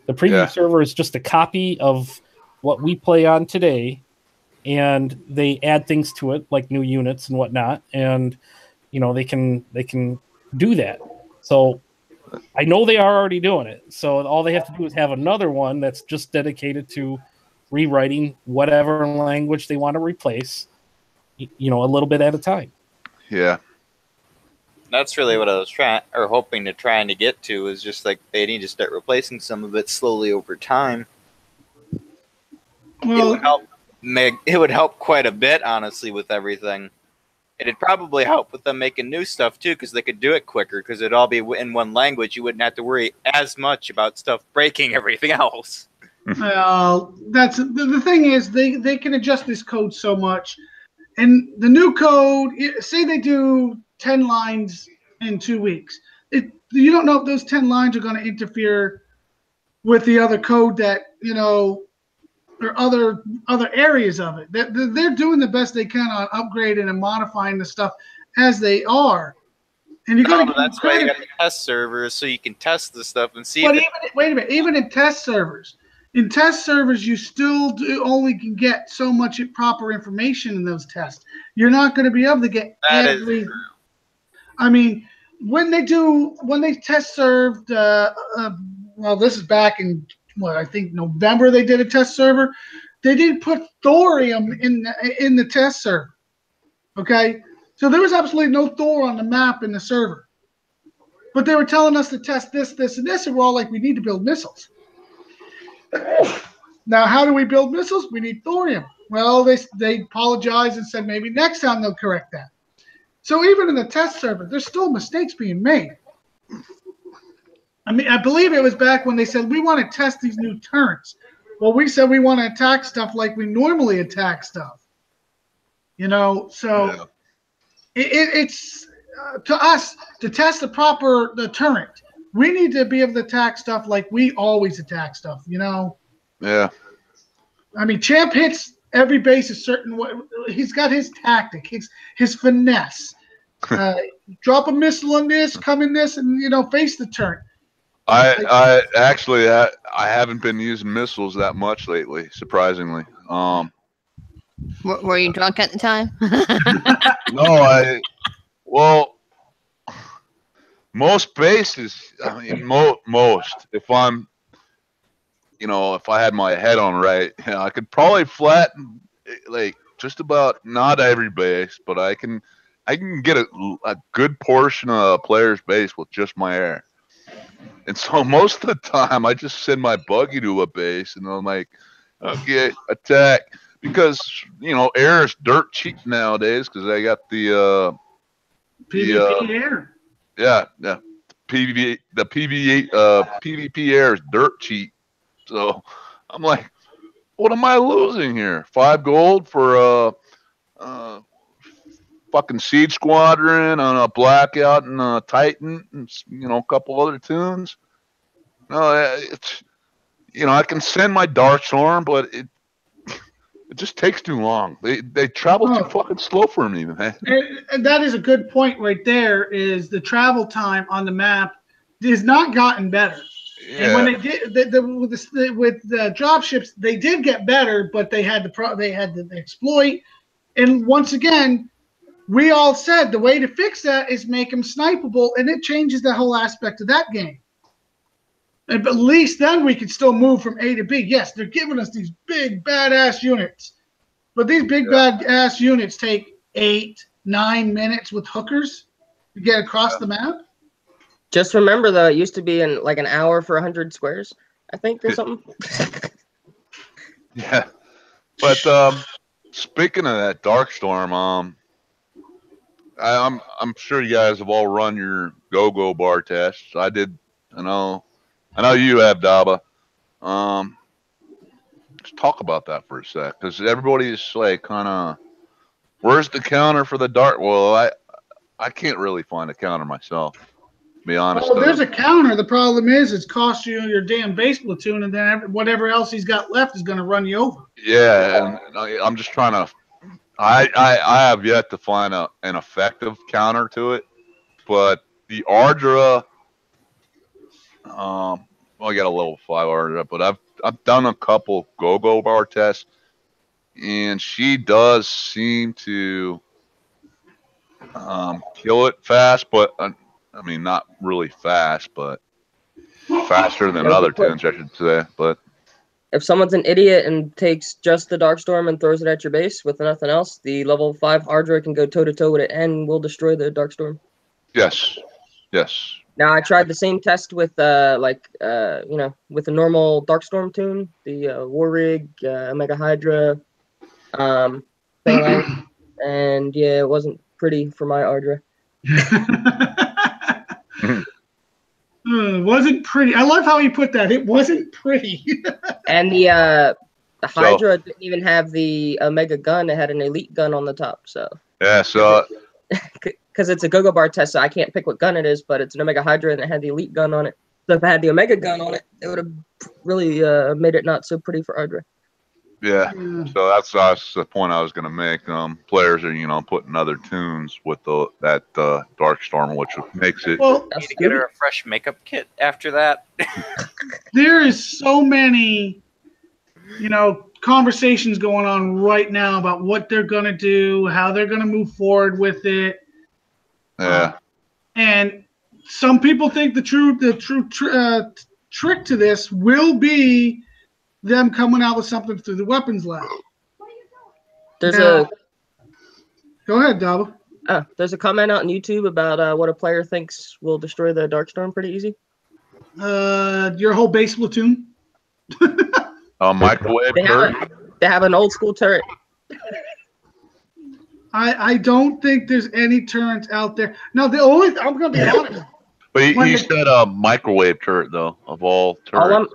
The preview server is just a copy of what we play on today, and they add things to it like new units and whatnot, and they can do that. So I know they are already doing it. So all they have to do is have another one that's just dedicated to rewriting whatever language they want to replace, a little bit at a time. Yeah. That's really what I was hoping to get to, is just like they need to start replacing some of it slowly over time. Well, It would help quite a bit, honestly, with everything. It'd probably help with them making new stuff too, because they could do it quicker. Because it'd all be in one language, you wouldn't have to worry as much about stuff breaking everything else. that's the thing is they can adjust this code so much, and the new code. Say they do 10 lines in 2 weeks. You don't know if those 10 lines are going to interfere with the other code that or other areas of it. They're doing the best they can on upgrading and modifying the stuff as they are. And that's why you got the test servers, so you can test the stuff and see. Wait a minute. Even in test servers, you still only can get so much proper information in those tests. You're not going to be able to get every. I mean, when they test served, well, this is back in I think November. They did a test server. They didn't put thorium in the test server. Okay, so there was absolutely no Thor on the map in the server. But they were telling us to test this, and this, and we're all like, we need to build missiles. Now, how do we build missiles? We need thorium. Well, they apologized and said maybe next time they'll correct that. So even in the test server, there's still mistakes being made. I mean, I believe it was back when they said, we want to test these new turrets. Well, we said we want to attack stuff like we normally attack stuff. So it's to us, to test the turret, we need to be able to attack stuff like we always attack stuff, Yeah. I mean, Champ hits every base a certain way. He's got his tactic, his finesse. Drop a missile on this, come in this, and, face the turret. I actually I haven't been using missiles that much lately, surprisingly. Were you drunk at the time? No, well, most bases, I mean, most, if I'm, if I had my head on right, I could probably flatten, like, just about not every base, but I can get a good portion of a player's base with just my air. And so most of the time, I just send my buggy to a base, and I'm like, okay, attack. Because, air is dirt cheap nowadays because I got the PvP air. Yeah. PvP air is dirt cheap. So I'm like, what am I losing here? 5 gold for a fucking Siege Squadron on a Blackout and a Titan and a couple other tunes. No, it's I can send my Darkstorm, but it just takes too long. They travel too fucking slow for me, man. And that is a good point right there. Is the travel time on the map has not gotten better. Yeah. And when they did with the dropships, they did get better, but they had the exploit. And once again, we all said the way to fix that is make them snipeable, and it changes the whole aspect of that game. And at least then we could still move from A to B. Yes, they're giving us these big badass units, but these big badass units take 8-9 minutes with hookers to get across the map. Just remember, though, it used to be in like an hour for 100 squares, I think, or something. Yeah, but speaking of that Darkstorm, I'm sure you guys have all run your go-go bar tests. I did. I know you have, Daba. Let's talk about that for a sec, because everybody's like, kind of, where's the counter for the dart? Well, I can't really find a counter myself, to be honest. Well, there's a counter. The problem is it's cost you your damn base platoon, and then whatever else he's got left is going to run you over. Yeah, and I'm just trying to. I have yet to find an effective counter to it, but the Ardra. I got a level 5 Ardra, but I've done a couple go-go bar tests, and she does seem to kill it fast, but I mean, not really fast, but faster than other tunes, I should say. But if someone's an idiot and takes just the Darkstorm and throws it at your base with nothing else, the level 5 Ardra can go toe-to-toe with it and will destroy the Darkstorm. Yes. Now, I tried the same test with, with a normal Darkstorm tune, the War Rig, Omega Hydra, Phalanx, and yeah, it wasn't pretty for my Ardra. Wasn't pretty. I love how he put that. It wasn't pretty. And the Hydra didn't even have the Omega gun. It had an elite gun on the top. So yeah, so because it's a go-go bar test, so I can't pick what gun it is, but it's an Omega Hydra and it had the elite gun on it. So if I had the Omega gun on it, it would have really made it not so pretty for Ardra. Yeah, so that's the point I was going to make. Players are, putting other tunes with that Darkstorm, which makes it. Well, you need to get her a fresh makeup kit after that. There is so many, conversations going on right now about what they're going to do, how they're going to move forward with it. Yeah. And some people think the true trick to this will be them coming out with something through the weapons lab. Go ahead, Daba. There's a comment out on YouTube about what a player thinks will destroy the Darkstorm pretty easy. Your whole base platoon. Microwave turret. They have an old school turret. I don't think there's any turrets out there. No, I'm going to be honest. But he said a microwave turret, though, of all turrets.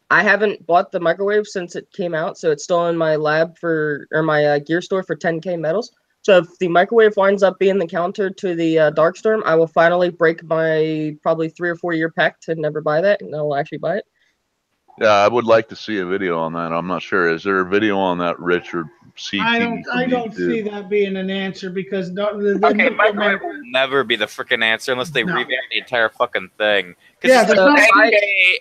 I haven't bought the microwave since it came out, so it's still in my lab my gear store for 10K medals. So if the microwave winds up being the counter to the Darkstorm, I will finally break my probably 3 or 4 year pact to never buy that, and I'll actually buy it. Yeah, I would like to see a video on that. I'm not sure. Is there a video on that, Richard? CT I don't YouTube? see that being an answer because Okay, microwave will never be the freaking answer unless they No. revamp the entire fucking thing. Yeah, Because there's not-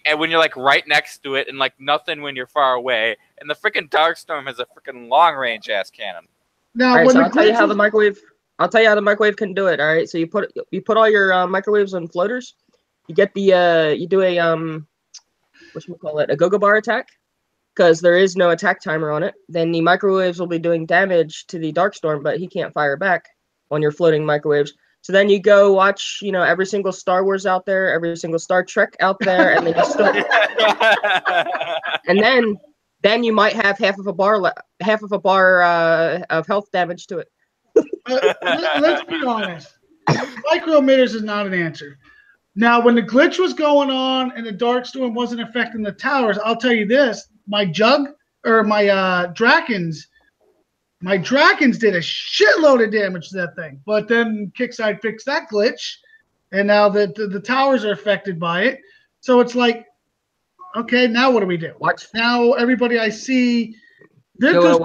and when you're like right next to it, and like nothing when you're far away, and the freaking Darkstorm has a freaking long range ass cannon. Now, All right, when so the I'll tell you glitch how the was- microwave. I'll tell you how the microwave can do it. All right, so you put all your microwaves on floaters. You get the you do a whatchamacallit, a go-go bar attack, because there is no attack timer on it. Then the microwaves will be doing damage to the Darkstorm, but he can't fire back on your floating microwaves. So then you go watch, every single Star Wars out there, every single Star Trek out there, and then you still, and then you might have half of a bar of health damage to it. Let's be honest. Micro emitters is not an answer. Now, when the glitch was going on and the Darkstorm wasn't affecting the towers, I'll tell you this: my Drakens did a shitload of damage to that thing. But then Kickside fixed that glitch, and now the towers are affected by it. So it's like, okay, now what do we do? Now everybody I see, Go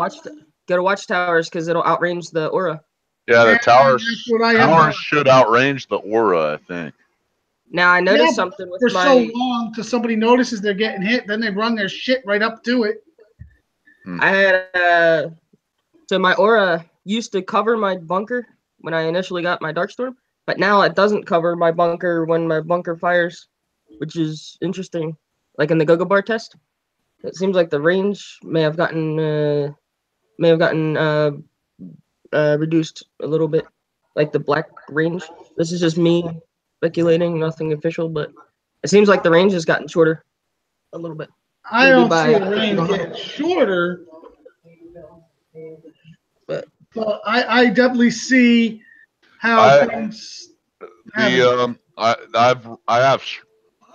to watchtowers because it'll outrange the aura. Yeah, the towers that's what I have done. should outrange the aura, I think. Now I noticed Yeah, something with for my. so long till somebody notices they're getting hit, then they run their shit right up to it. I had so my aura used to cover my bunker when I initially got my Darkstorm, but now it doesn't cover my bunker when my bunker fires, which is interesting. Like in the go-go bar test, it seems like the range may have gotten reduced a little bit, like the black range. This is just me speculating, nothing official, but it seems like the range has gotten shorter a little bit. I Maybe don't see the range getting shorter, but I definitely see how things. I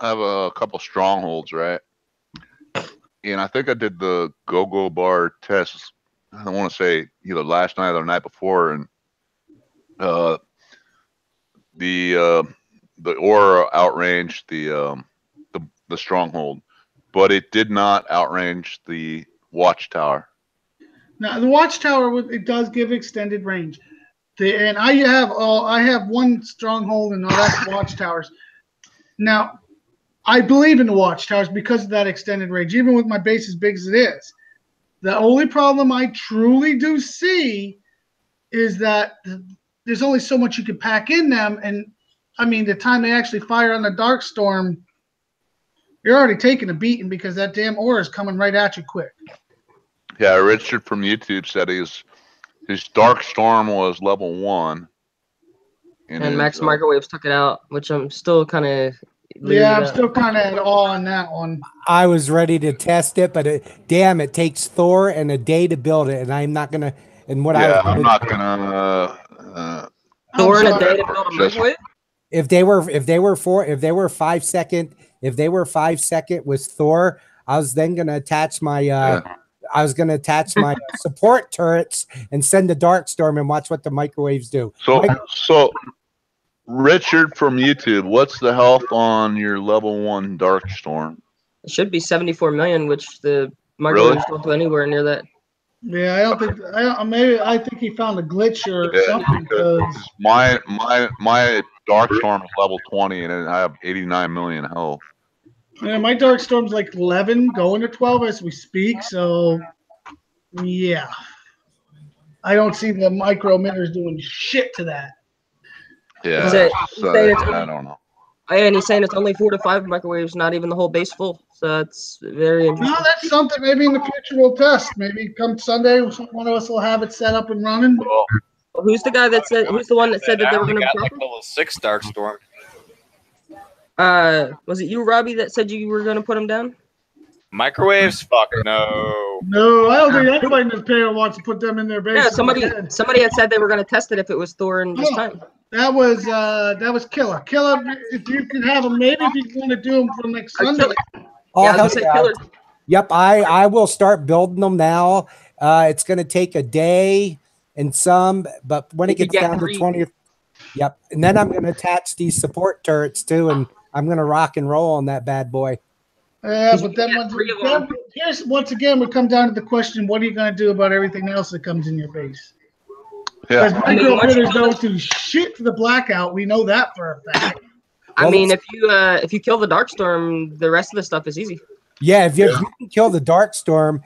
have a couple strongholds, right? And I think I did the go-go bar test. I don't want to say either last night or the night before, and the aura outranged the stronghold, but it did not outrange the watchtower. Now the watchtower, it does give extended range. And I have one stronghold and all that's watchtowers. Now I believe in the watchtowers because of that extended range, even with my base as big as it is. The only problem I truly do see is that there's only so much you can pack in them, and I mean the time they actually fire on the Darkstorm, you're already taking a beating because that damn aura is coming right at you quick. Yeah, Richard from YouTube said his Darkstorm was level 1. And Max Microwaves took it out, which I'm still kind of. Yeah, I'm still kind of at awe on that one. I was ready to test it, but it takes Thor and a day to build it, and I'm not gonna. And what I'm not gonna. Thor and a day to build a microwave. If they were 5 second with Thor, I was then gonna attach my support turrets and send the Darkstorm and watch what the microwaves do. So Richard from YouTube, what's the health on your level 1 Darkstorm? It should be 74 million, which the microwaves don't do anywhere near that. Yeah, I don't think. I think he found a glitch or something. Because my Darkstorm is level 20, and I have 89 million health. yeah, my Darkstorm's like 11, going to 12 as we speak. So yeah, I don't see the micro emitters doing shit to that. Yeah, I don't know. And he's saying it's only 4 to 5 microwaves, not even the whole base full. So that's very interesting. No, that's something maybe in the future we'll test. Maybe come Sunday, one of us will have it set up and running. Well, who's the guy that said? Who's the one that said that they were going to got like level 6 Darkstorm. Was it you, Robbie, that said you were going to put him down? Microwaves? Fuck no. No, I don't think anybody in this panel wants to put them in their base. Yeah, somebody had said they were going to test it if it was Thor in this time. That was Killer. Killer, if you can have them, maybe if you want to do them for next Sunday. Killer. Yep, I will start building them now. It's going to take a day and some, but when it gets down to 20, yep. And then I'm going to attach these support turrets too, and I'm going to rock and roll on that bad boy. But then here's once again we come down to the question: what are you going to do about everything else that comes in your base? Because micro critters don't do shit for the blackout. We know that for a fact. I mean, if you kill the Darkstorm, the rest of the stuff is easy. Yeah, if you can kill the Darkstorm,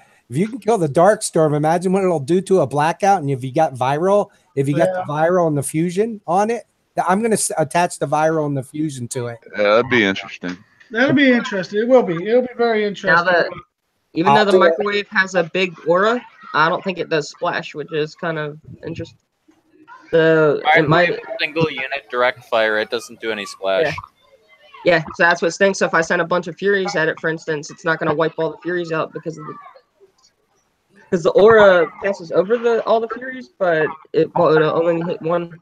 imagine what it'll do to a blackout. And if you got viral, the viral and the fusion on it, I'm going to attach the viral and the fusion to it. Yeah, that'd be interesting. That'll be interesting. It will be. It'll be very interesting. Now even though the microwave has a big aura, I don't think it does splash, which is kind of interesting. It might single unit direct fire. It doesn't do any splash. Yeah, so that's what stinks. So if I send a bunch of Furies at it, for instance, it's not going to wipe all the Furies out because the aura passes over all the Furies, but it will only hit one.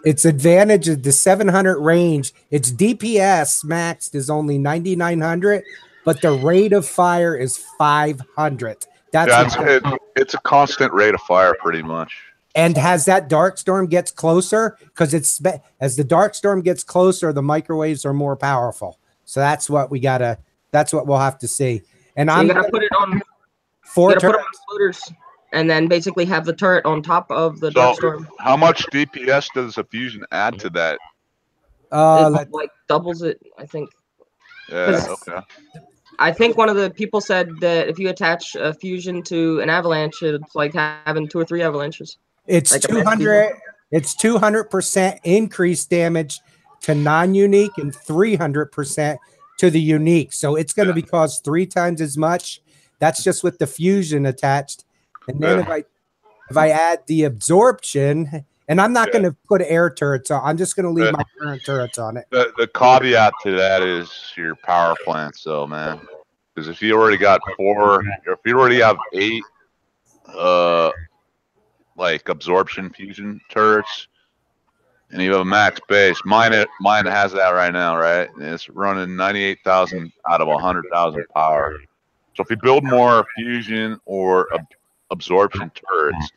Its advantage is the 700 range. Its DPS maxed is only 9,900, but the rate of fire is 500. It's a constant rate of fire, pretty much. And as that Darkstorm gets closer, because as the Darkstorm gets closer, the microwaves are more powerful. So that's what we'll have to see. And I'm gonna put it on 4 turrets. Put it on floaters, and then basically have the turret on top of the Darkstorm. How much DPS does a fusion add to that? It like doubles it, I think. Yeah. Okay. I think one of the people said that if you attach a fusion to an avalanche, it's like having 2 or 3 avalanches. It's like 200. It's 200% increased damage to non-unique and 300% to the unique. So it's going to be cost 3 times as much. That's just with the fusion attached. And then if I add the absorption, and I'm not going to put air turrets on. I'm just going to leave my current turrets on it. The caveat to that is your power plants, though, man. Because if you already got 4, if you already have 8, like absorption fusion turrets, and you have a max base, mine has that right now, right? And it's running 98,000 out of 100,000 power. So if you build more fusion or absorption turrets,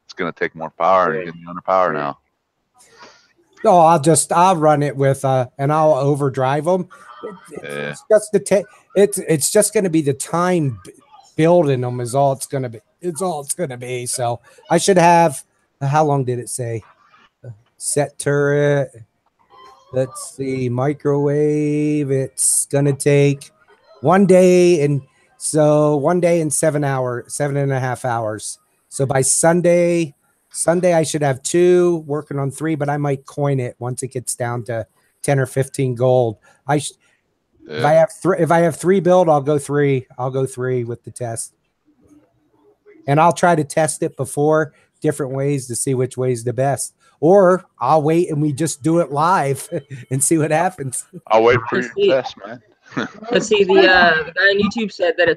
it's going to take more power and get me under power now. Oh, I'll run it with and I'll overdrive them. It's just going to be the time building them is all it's going to be. It's all it's going to be. So I should have. How long did it say? Set turret. Let's see. Microwave. It's going to take 1 day and 7.5 hours. So by Sunday I should have 2, working on 3, but I might coin it once it gets down to 10 or 15 gold. If I have 3 build, I'll go 3. I'll go 3 with the test. And I'll try to test it before different ways to see which way is the best. Or I'll wait and we just do it live and see what happens. I'll wait for your test, man. Let's see. The guy on YouTube said that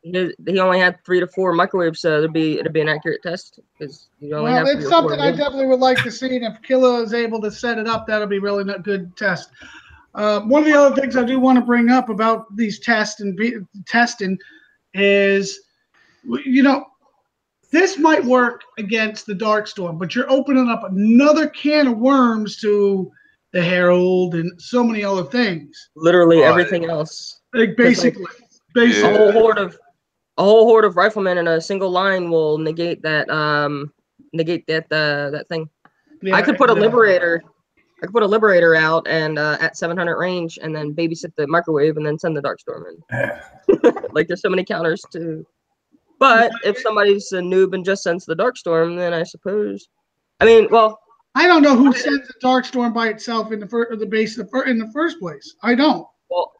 he only had 3 to 4 microwaves, so it'd be an accurate test because you only have 3 it's or 4 something I definitely would like to see, and if Killa is able to set it up, that'll be really a good test. One of the other things I do want to bring up about these tests and testing is, this might work against the Darkstorm, but you're opening up another can of worms to the Herald and so many other things. Literally everything else. Like basically. A whole horde of riflemen in a single line will negate that that thing. Yeah, I could put a liberator. I could put a liberator out and at 700 range, and then babysit the microwave, and then send the Darkstorm in. Like there's so many counters to. But if somebody's a noob and just sends the Darkstorm, then I suppose. I mean, well. I don't know who sends the Darkstorm by itself in the base in the first place. I don't. Well,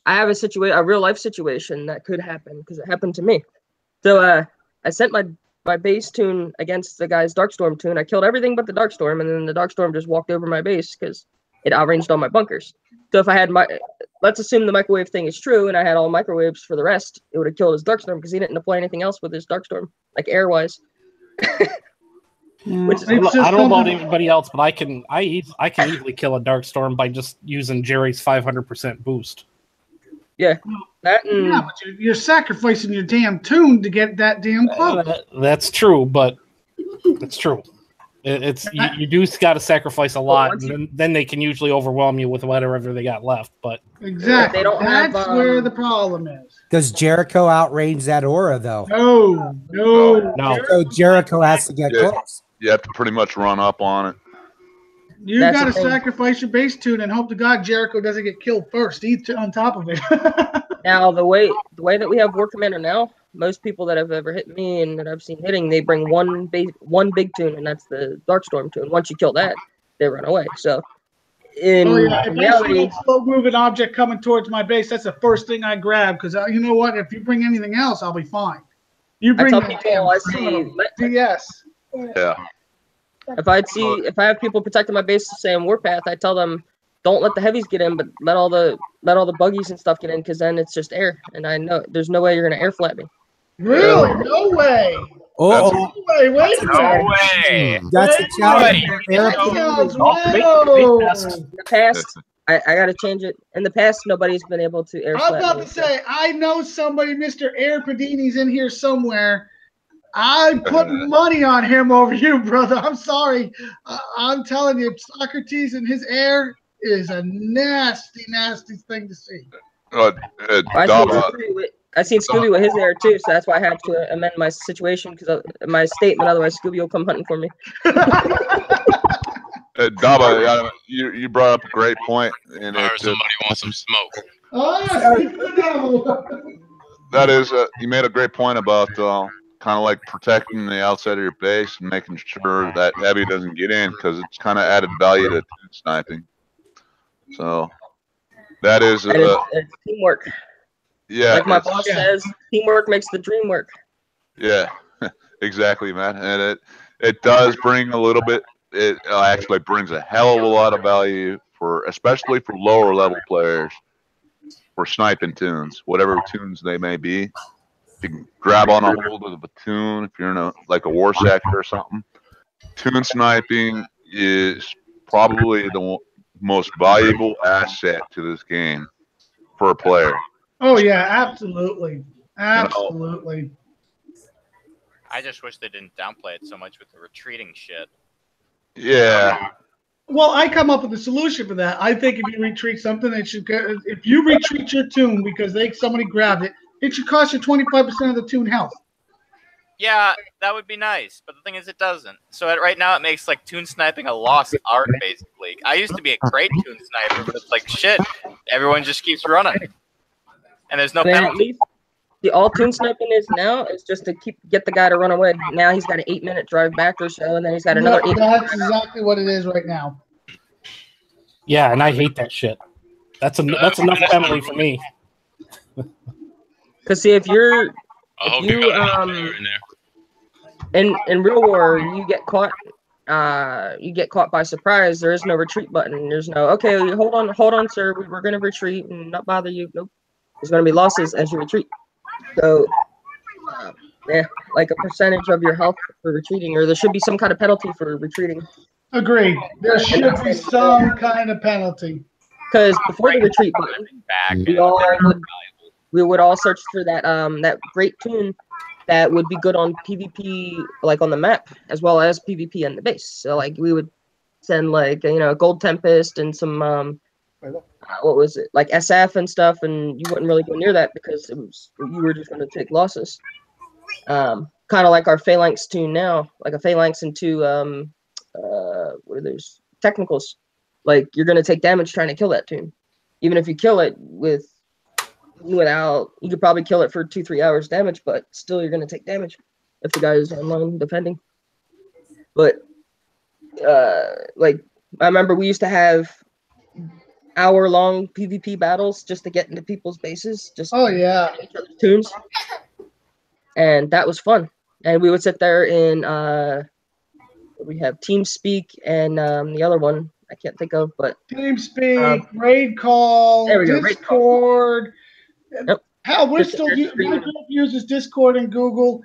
I have a real life situation that could happen because it happened to me. So I sent my base tune against the guy's Darkstorm tune. I killed everything but the Darkstorm, and then the Darkstorm just walked over my base because it outranged all my bunkers. So if I had let's assume the microwave thing is true, and I had all microwaves for the rest, it would have killed his Darkstorm because he didn't deploy anything else with his Darkstorm, like air-wise. I don't know about anybody else, but I can easily kill a Darkstorm by just using Jerry's 500% boost. Yeah, but you're sacrificing your damn tune to get that damn close. That's true, but it's true. You do got to sacrifice a lot, and then they can usually overwhelm you with whatever they got left. But Exactly. They don't That's have, where the problem is. Does Jericho outrange that aura though? No. So Jericho has to get Yeah. close. You have to pretty much run up on it. You That's got to the thing. sacrifice your base tune and hope to God Jericho doesn't get killed first. He's on top of it. Now the way that we have War Commander now, most people that have ever hit me and that I've seen hitting, they bring one big tune, and that's the Darkstorm tune. Once you kill that, they run away. So in Oh yeah, if I see reality, a slow-moving object coming towards my base, that's the first thing I grab because you know what? If you bring anything else, I'll be fine. You I bring tell the people damn I son see. of a DS. Yeah. If I have people protecting my base saying Warpath, I tell them don't let the heavies get in, but let all the buggies and stuff get in, because then it's just air, and I know there's no way you're gonna air flat me. Really? No way. Oh, No way. Wait a No minute. way. that's a challenge. That sounds Make whoa. In the past, I gotta change it. In the past, nobody's been able to air I'm flat about me. to say, I know somebody, Mr. Air Padini's in here somewhere. I put money on him over you, brother. I'm sorry. I'm telling you, Socrates and his air is a nasty, nasty thing to see. I seen Scooby with his air too, so that's why I had to amend my situation because my statement. Otherwise, Scooby will come hunting for me. Daba, you brought up a great point, and I heard somebody wants some smoke. that is, you made a great point about kind of like protecting the outside of your base and making sure that heavy doesn't get in, because it's kind of added value to sniping. So that is it's teamwork. Yeah, like my boss says, teamwork makes the dream work. Yeah, exactly, man. And it does bring a little bit. It actually brings a hell of a lot of value especially for lower level players, for sniping tunes, whatever tunes they may be. You can grab on a hold of a tune if you're in a war sector or something. Tune sniping is probably the most valuable asset to this game for a player. Oh yeah, absolutely, absolutely. I just wish they didn't downplay it so much with the retreating shit. Yeah. Well, I come up with a solution for that. I think if you retreat something, it should. If you retreat your tune because somebody grabbed it, it should cost you 25% of the tune health. Yeah, that would be nice, but the thing is, it doesn't. So right now, it makes tune sniping a lost art, basically. I used to be a great tune sniper, but it's like shit. Everyone just keeps running, and there's no penalty. The all tune sniping is now is just to get the guy to run away. Now he's got an 8-minute drive back or so, and then he's got another 8. That's exactly what it is right now. Yeah, and I hate that shit. That's enough penalty for me. Because see, if you in real war, you get caught by surprise. There is no retreat button. There's no okay. Hold on, sir. We're gonna retreat and not bother you. Nope. There's gonna be losses as you retreat. So, like a percentage of your health for retreating, or there should be some kind of penalty for retreating. Agreed. There should be some kind of penalty. Because before the retreat button, we would all search for that great tune that would be good on PvP, like on the map, as well as PvP in the base. So we would send Gold Tempest and some what was it, like SF and stuff, and you wouldn't really go near that because you were just going to take losses. Kind of like our Phalanx tune now, like a Phalanx and two where there's technicals. Like you're going to take damage trying to kill that tune, even if you kill it without, you could probably kill it for 2-3 hours damage, but still you're going to take damage if the guy is online defending. But I remember we used to have hour-long PvP battles just to get into people's bases. Each other's tunes, and that was fun. And we would sit there in we have TeamSpeak and the other one I can't think of, but TeamSpeak, Raid Call, Discord. Yep. Hell, my group uses Discord and Google.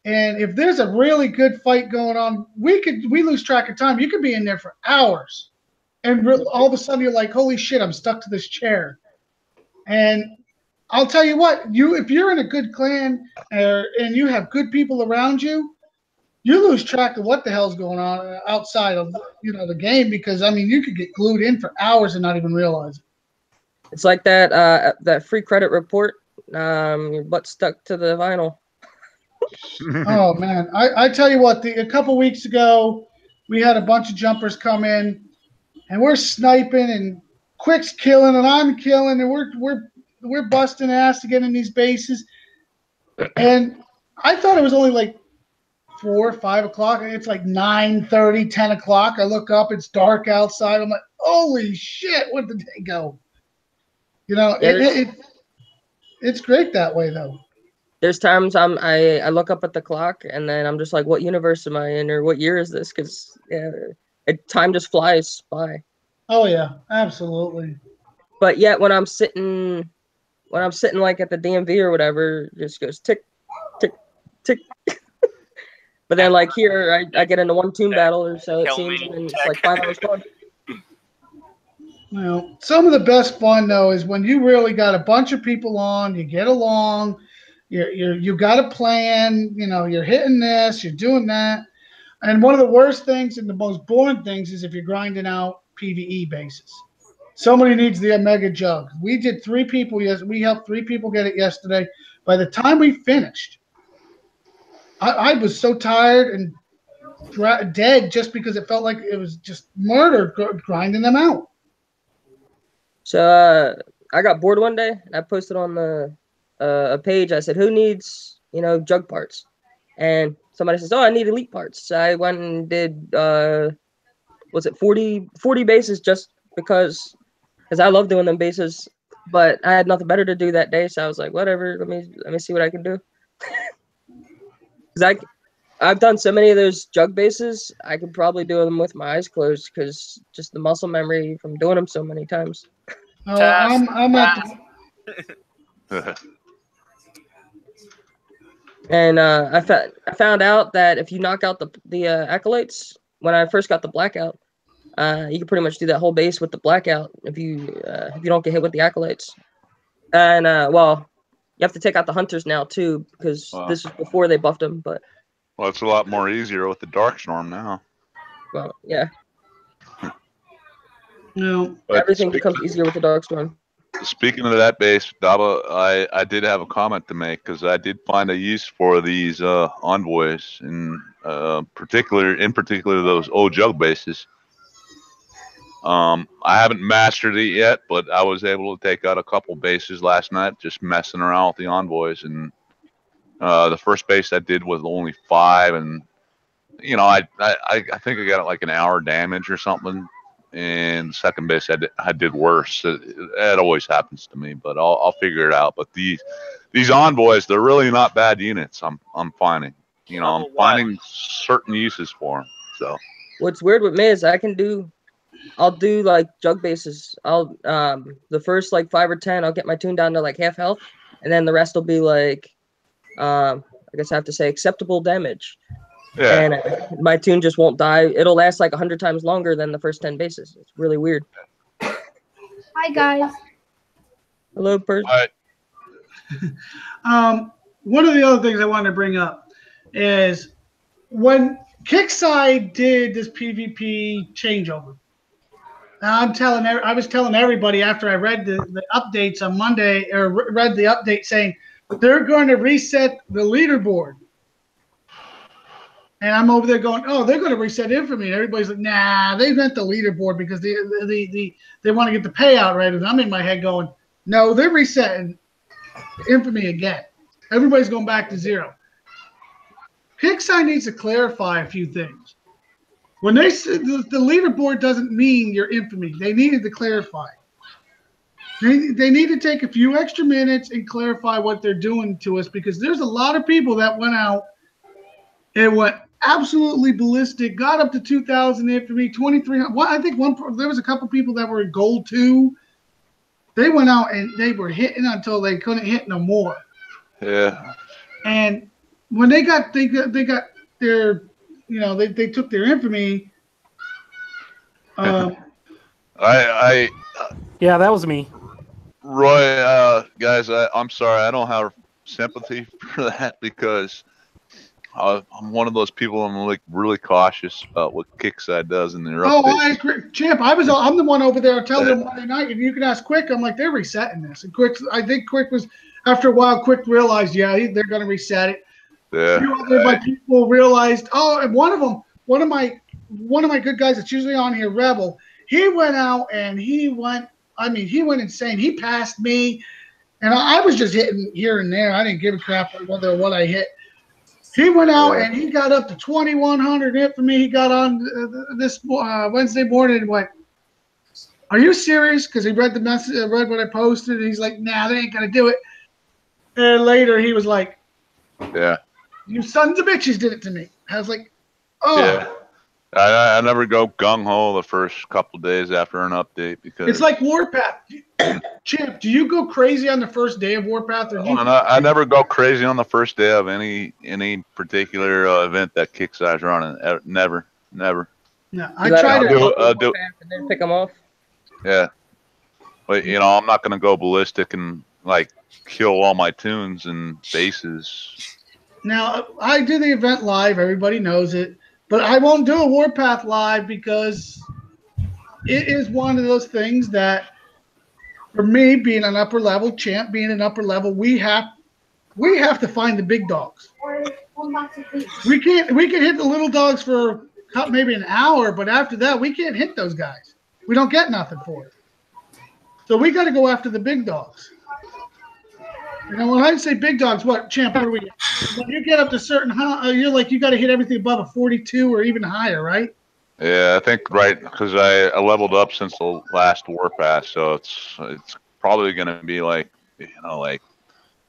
And if there's a really good fight going on, we lose track of time. You could be in there for hours, and all of a sudden you're like, "Holy shit, I'm stuck to this chair." And I'll tell you what, if you're in a good clan and you have good people around you, you lose track of what the hell's going on outside of the game, because you could get glued in for hours and not even realize it. It's like that free credit report. Your butt stuck to the vinyl. Oh man, I tell you what, a couple weeks ago, we had a bunch of jumpers come in, and we're sniping, and Quick's killing, and I'm killing, and we're busting ass to get in these bases. And I thought it was only like 4 or 5 o'clock, and it's like 9:30, 10 o'clock. I look up, it's dark outside. I'm like, holy shit, where did the day go? You know, it's great that way though. There's times I look up at the clock and then I'm just like, what universe am I in, or what year is this? Because time just flies by. Oh yeah, absolutely. But yet when I'm sitting like at the DMV or whatever, it just goes tick, tick, tick. But then like here, I get into one toon battle or so it seems, and it's like 5 hours gone. Well, some of the best fun though is when you really got a bunch of people on, you get along. You got a plan, you know, you're hitting this, you're doing that. And one of the worst things and the most boring things is if you're grinding out PvE bases. Somebody needs the Omega Jug. We did 3 people, we helped 3 people get it yesterday. By the time we finished, I was so tired and dead just because it felt like it was just murder grinding them out. So I got bored one day and I posted on a page. I said, who needs, jug parts? And somebody says, oh, I need elite parts. So I went and did, 40 bases just because I love doing them bases, but I had nothing better to do that day. So I was like, whatever, let me see what I can do. Cause I've done so many of those jug bases. I could probably do them with my eyes closed because just the muscle memory from doing them so many times. Oh, I'm at the... And I found out that if you knock out the acolytes, when I first got the blackout, you can pretty much do that whole base with the blackout if you don't get hit with the acolytes. And you have to take out the hunters now too because this is before they buffed them. But it's a lot more easier with the Darkstorm now. Well, yeah. No, everything becomes easier with the Darkstorm. Speaking of that base, Daba, I did have a comment to make because I did find a use for these envoys, in particular those old jug bases. I haven't mastered it yet, but I was able to take out a couple bases last night just messing around with the envoys. And the first base I did was only 5, and I think I got like an hour damage or something. And second base, I did worse. That always happens to me, but I'll figure it out. But these envoys, they're really not bad units. I'm finding, I'm finding certain uses for them. So what's weird with me is I'll do like jug bases. I'll the first like 5 or 10, I'll get my toon down to like half health, and then the rest will be like, I guess I have to say acceptable damage. Yeah. And my toon just won't die. It'll last like 100 times longer than the first 10 bases. It's really weird. Hi, guys. Hello, person. Hi. One of the other things I wanted to bring up is when Kickside did this PvP changeover. I was telling everybody after I read the updates on Monday, or read the update saying they're going to reset the leaderboard. And I'm over there going, oh, they're going to reset Infamy. And everybody's like, nah, they meant the leaderboard because they want to get the payout right. And I'm in my head going, no, they're resetting Infamy again. Everybody's going back to 0. Kickside needs to clarify a few things. When they said the leaderboard doesn't mean your Infamy, they needed to clarify. They need to take a few extra minutes and clarify what they're doing to us, because there's a lot of people that went out and went absolutely ballistic, got up to 2,000 Infamy, 2,300. I think there was a couple people that were in gold 2. They went out and they were hitting until they couldn't hit no more. Yeah. And when they got their, they took their Infamy. Yeah, that was me. Roy, guys, I'm sorry. I don't have sympathy for that because I'm one of those people. I'm like really cautious about what Kickside does in their Oh, updates. I agree. Champ, I'm the one over there telling them Monday night, and you can ask Quick. I'm like, they're resetting this. And Quick, I think Quick was, after a while, Quick realized, yeah, they're going to reset it. Yeah. A few other my people realized, and one of them, one of my good guys that's usually on here, Rebel, he went out and he went insane. He passed me, and I was just hitting here and there. I didn't give a crap whether what I hit. He went out and he got up to 2,100 hit for me. He got on this Wednesday morning and went, "Are you serious?" Because he read the message, read what I posted, and he's like, "Nah, they ain't gonna do it." And later he was like, "Yeah, you sons of bitches did it to me." I was like, "Oh." Yeah. I never go gung ho the first couple of days after an update because it's like Warpath. Champ, do you go crazy on the first day of Warpath? Or I never go crazy on the first day of any particular event that Kickstar's running. Never. No, I try to do and then pick them off. Yeah, but I'm not gonna go ballistic and like kill all my tunes and bases. Now I do the event live. Everybody knows it. But I won't do a Warpath live because it is one of those things that, for me, being an upper level champ, being an upper level, we have to find the big dogs. We can hit the little dogs for maybe an hour, but after that, we can't hit those guys. We don't get nothing for it. So we got to go after the big dogs. When I say big dogs, what, champ? What are we? When you get up to certain, you're like you got to hit everything above a 42 or even higher, right? Yeah, I think because I leveled up since the last Warpath, so it's probably gonna be like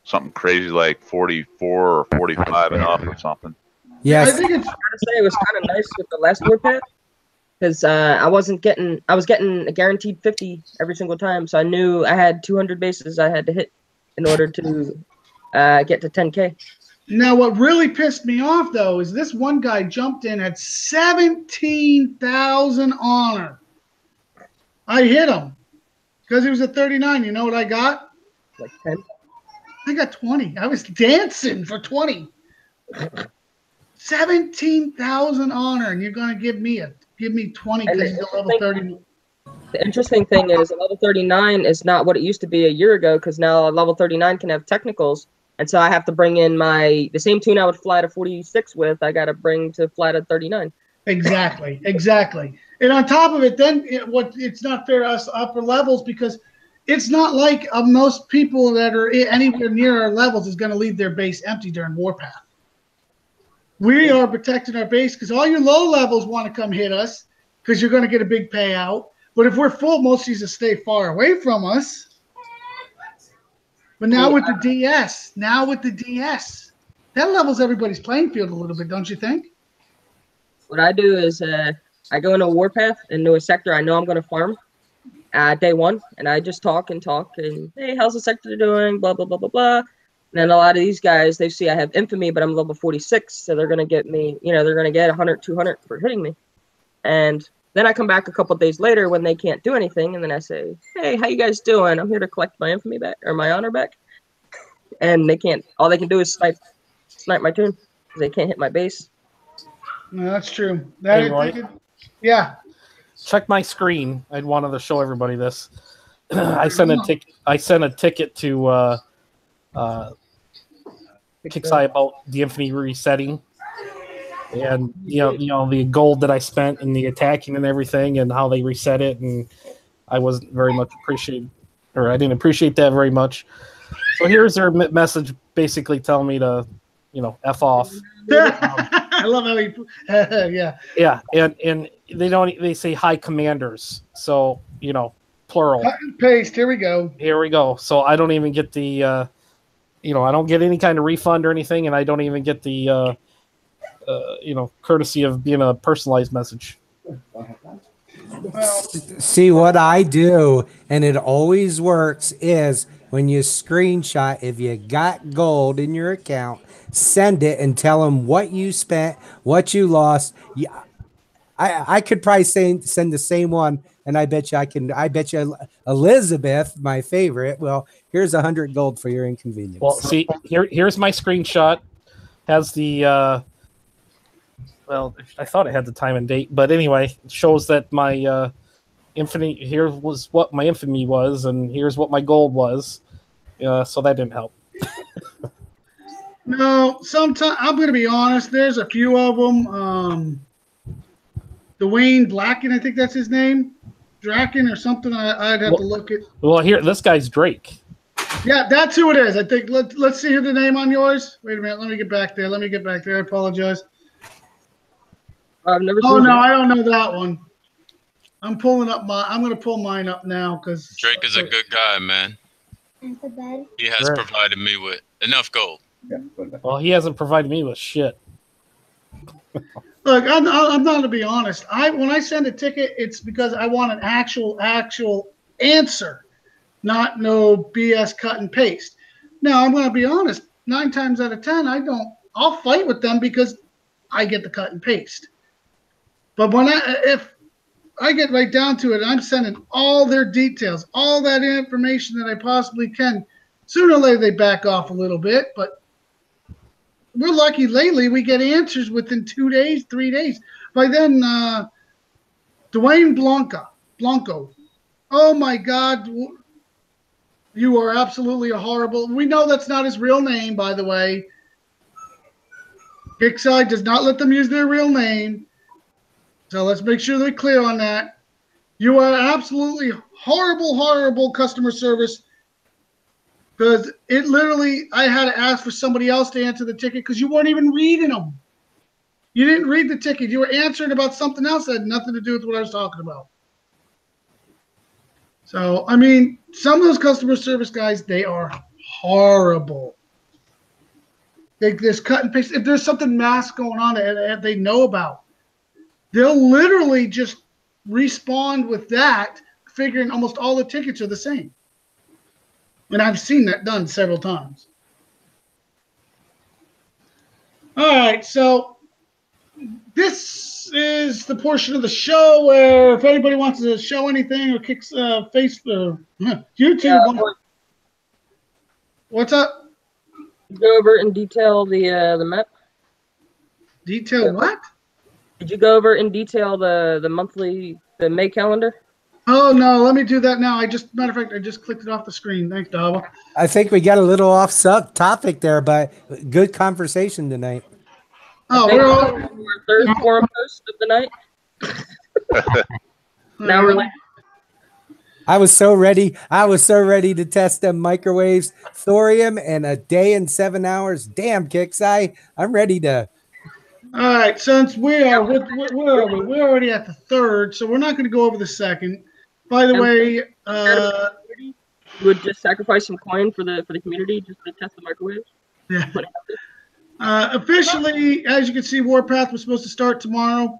something crazy like 44 or 45 and up or something. Yes. I think it's. I gotta say it was kind of nice with the last Warpath because I was getting a guaranteed 50 every single time, so I knew I had 200 bases I had to hit in order to get to 10K. Now, what really pissed me off, though, is this one guy jumped in at 17,000 honor. I hit him because he was at 39. You know what I got? Like 10? I got 20. I was dancing for 20. 17,000 honor, and you're going to give me 20 because he's at level 30. The interesting thing is level 39 is not what it used to be a year ago because now level 39 can have technicals. And so I have to bring in the same tune I would fly to 46 with, I got to bring to fly to 39. Exactly. And on top of it, then it's not fair to us upper levels because it's not like most people that are anywhere near our levels is going to leave their base empty during Warpath. We are protecting our base because all your low levels want to come hit us because you're going to get a big payout. But if we're full, most of these will stay far away from us. But now with the DS, that levels everybody's playing field a little bit, don't you think? What I do is I go into a Warpath, into a sector I know I'm going to farm day one, and I just talk, and hey, how's the sector doing, blah, blah, blah, blah, blah. And then a lot of these guys, they see I have infamy, but I'm level 46, so they're going to get me, they're going to get 100, 200 for hitting me. And then I come back a couple of days later when they can't do anything, and then I say, hey, how you guys doing? I'm here to collect my infamy back, or my honor back. And they can't, all they can do is snipe my tune, because they can't hit my base. No, that's true. Hey, Roy. Yeah. Check my screen. I'd wanted to show everybody this. I sent a ticket to Kickside about the infamy resetting. And the gold that I spent and the attacking and everything and how they reset it, and I wasn't very much appreciated, or I didn't appreciate that very much. So here's their message, basically telling me to, f off. I love how he, yeah. Yeah, and they say hi commanders, so plural. Cut and paste. Here we go. So I don't even get the, I don't get any kind of refund or anything, and I don't even get the. Courtesy of being a personalized message. See what I do, and it always works, is when you screenshot, if you got gold in your account, send it and tell them what you spent, what you lost. Yeah, I could probably send the same one, and I bet you Elizabeth, my favorite. Well, here's 100 gold for your inconvenience. Well, see, here's my screenshot. Has the Well, I thought it had the time and date, but anyway, it shows that my infamy here was what my infamy was, and here's what my gold was. So that didn't help. No, sometimes I'm going to be honest. There's a few of them. Dwayne Blacken, I think that's his name, Draken or something. I'd have to look at. Well, here this guy's Drake. Yeah, that's who it is. I think. Let's see the name on yours. Wait a minute. Let me get back there. I apologize. I've never. Oh no, I don't know that one. I'm going to pull mine up now because Drake is a good guy, man. He has provided me with enough gold. Well, he hasn't provided me with shit. Look, I'm not going to be honest. When I send a ticket, it's because I want an actual answer, not no BS cut and paste. Now, I'm going to be honest. 9 times out of 10, I'll fight with them because I get the cut and paste. But if I get right down to it, I'm sending all their details, all that information that I possibly can. Sooner or later, they back off a little bit, but we're lucky lately we get answers within 2 days, 3 days. By then, Dwayne Blanco. Oh, my God. You are absolutely horrible. We know that's not his real name, by the way. Kickside does not let them use their real name. So let's make sure they're clear on that. You are absolutely horrible customer service. Because it literally, I had to ask for somebody else to answer the ticket because you weren't even reading them. You didn't read the ticket. You were answering about something else that had nothing to do with what I was talking about. So, I mean, some of those customer service guys, they are horrible. They just cut and paste. If there's something mass going on that they know about, they'll literally just respond with that, figuring almost all the tickets are the same. And I've seen that done several times. All right, so this is the portion of the show where if anybody wants to show anything or kicks Facebook, YouTube. What's up? Go over in detail the map. Detail what? Did you go over in detail the May calendar? Oh no, let me do that now. Matter of fact, I just clicked it off the screen. Thanks, Dava. I think we got a little off topic there, but good conversation tonight. Oh, we're all third forum post of the night. Now we're like, I was so ready to test them microwaves, thorium, and a day and 7 hours. Damn, Kixeye, I'm ready to. All right, since we're already at the third, so we're not going to go over the second. By the way, you would just sacrifice some coin for the community just to test the microwaves. Yeah. Officially, as you can see, Warpath was supposed to start tomorrow.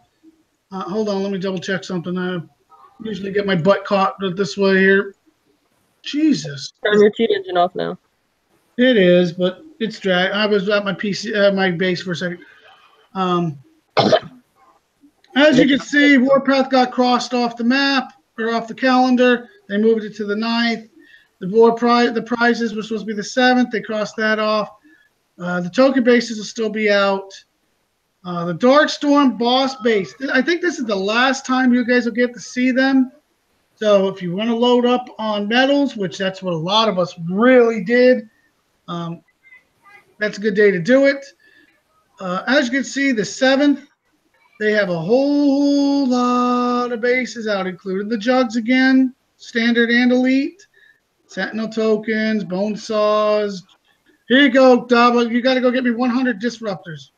Hold on, let me double check something. I usually get my butt caught this way here. Jesus. Turn your cheat engine off now. It is, but it's drag. I was at my PC, my base for a second. As you can see, Warpath got crossed off the map or off the calendar. They moved it to the 9th. The prizes were supposed to be the 7th. They crossed that off. The token bases will still be out. The Darkstorm boss base. I think this is the last time you guys will get to see them. So if you want to load up on medals, which that's what a lot of us really did, that's a good day to do it. As you can see, the 7th, they have a whole lot of bases out, including the jugs again, standard and elite, sentinel tokens, bone saws. Here you go, Dava. You got to go get me 100 disruptors.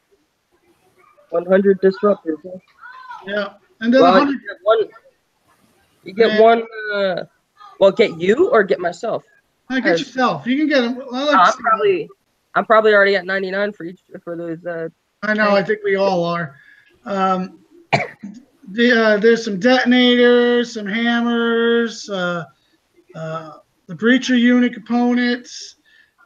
100 disruptors. Huh? Yeah, and then well, 100. You get one. Well, get you or get myself. Get yourself. You can get them. I'm probably already at 99 for those. I know. I think we all are. There's some detonators, some hammers, the breacher unit components.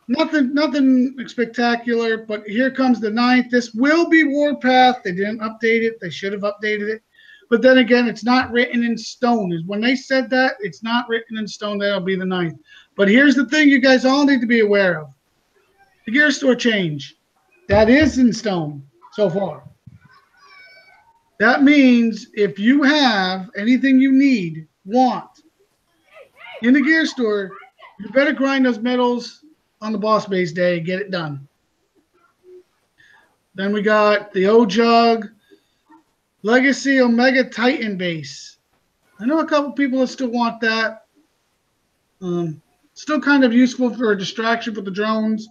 Nothing spectacular. But here comes the 9th. This will be Warpath. They didn't update it. They should have updated it. But then again, it's not written in stone. When they said that, it's not written in stone. That'll be the 9th. But here's the thing you guys all need to be aware of. The gear store change. That is in stone so far. That means if you have anything you want in the gear store, you better grind those metals on the boss base day, get it done. Then we got the O-Jug Legacy Omega Titan base. I know a couple people that still want that. Still kind of useful for a distraction for the drones.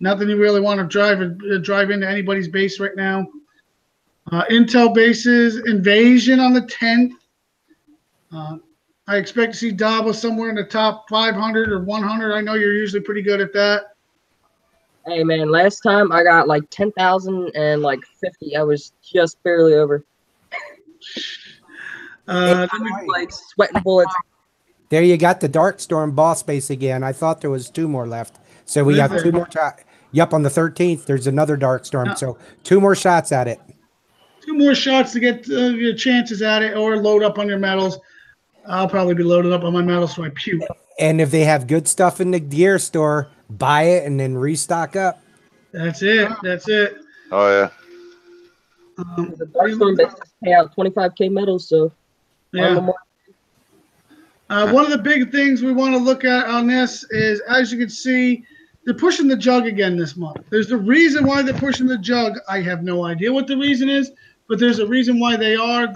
Nothing you really want to drive into anybody's base right now. Intel bases, Invasion on the 10th. I expect to see Davos somewhere in the top 500 or 100. I know you're usually pretty good at that. Hey man, last time I got like 10,000 and like 50. I was just barely over. Like sweating bullets. There you got the Darkstorm boss base again. I thought there was 2 more left. So we got 2 more. Yep, on the 13th, there's another Darkstorm. So 2 more shots at it. 2 more shots to get your chances at it, or load up on your metals. I'll probably be loaded up on my metals, so I puke. And if they have good stuff in the gear store, buy it and then restock up. That's it. That's it. Oh yeah. The Darkstorm bases pay out 25K metals, so yeah. One of the big things we want to look at on this is, as you can see, they're pushing the jug again this month. There's the reason why they're pushing the jug. I have no idea what the reason is, but there's a reason why they are.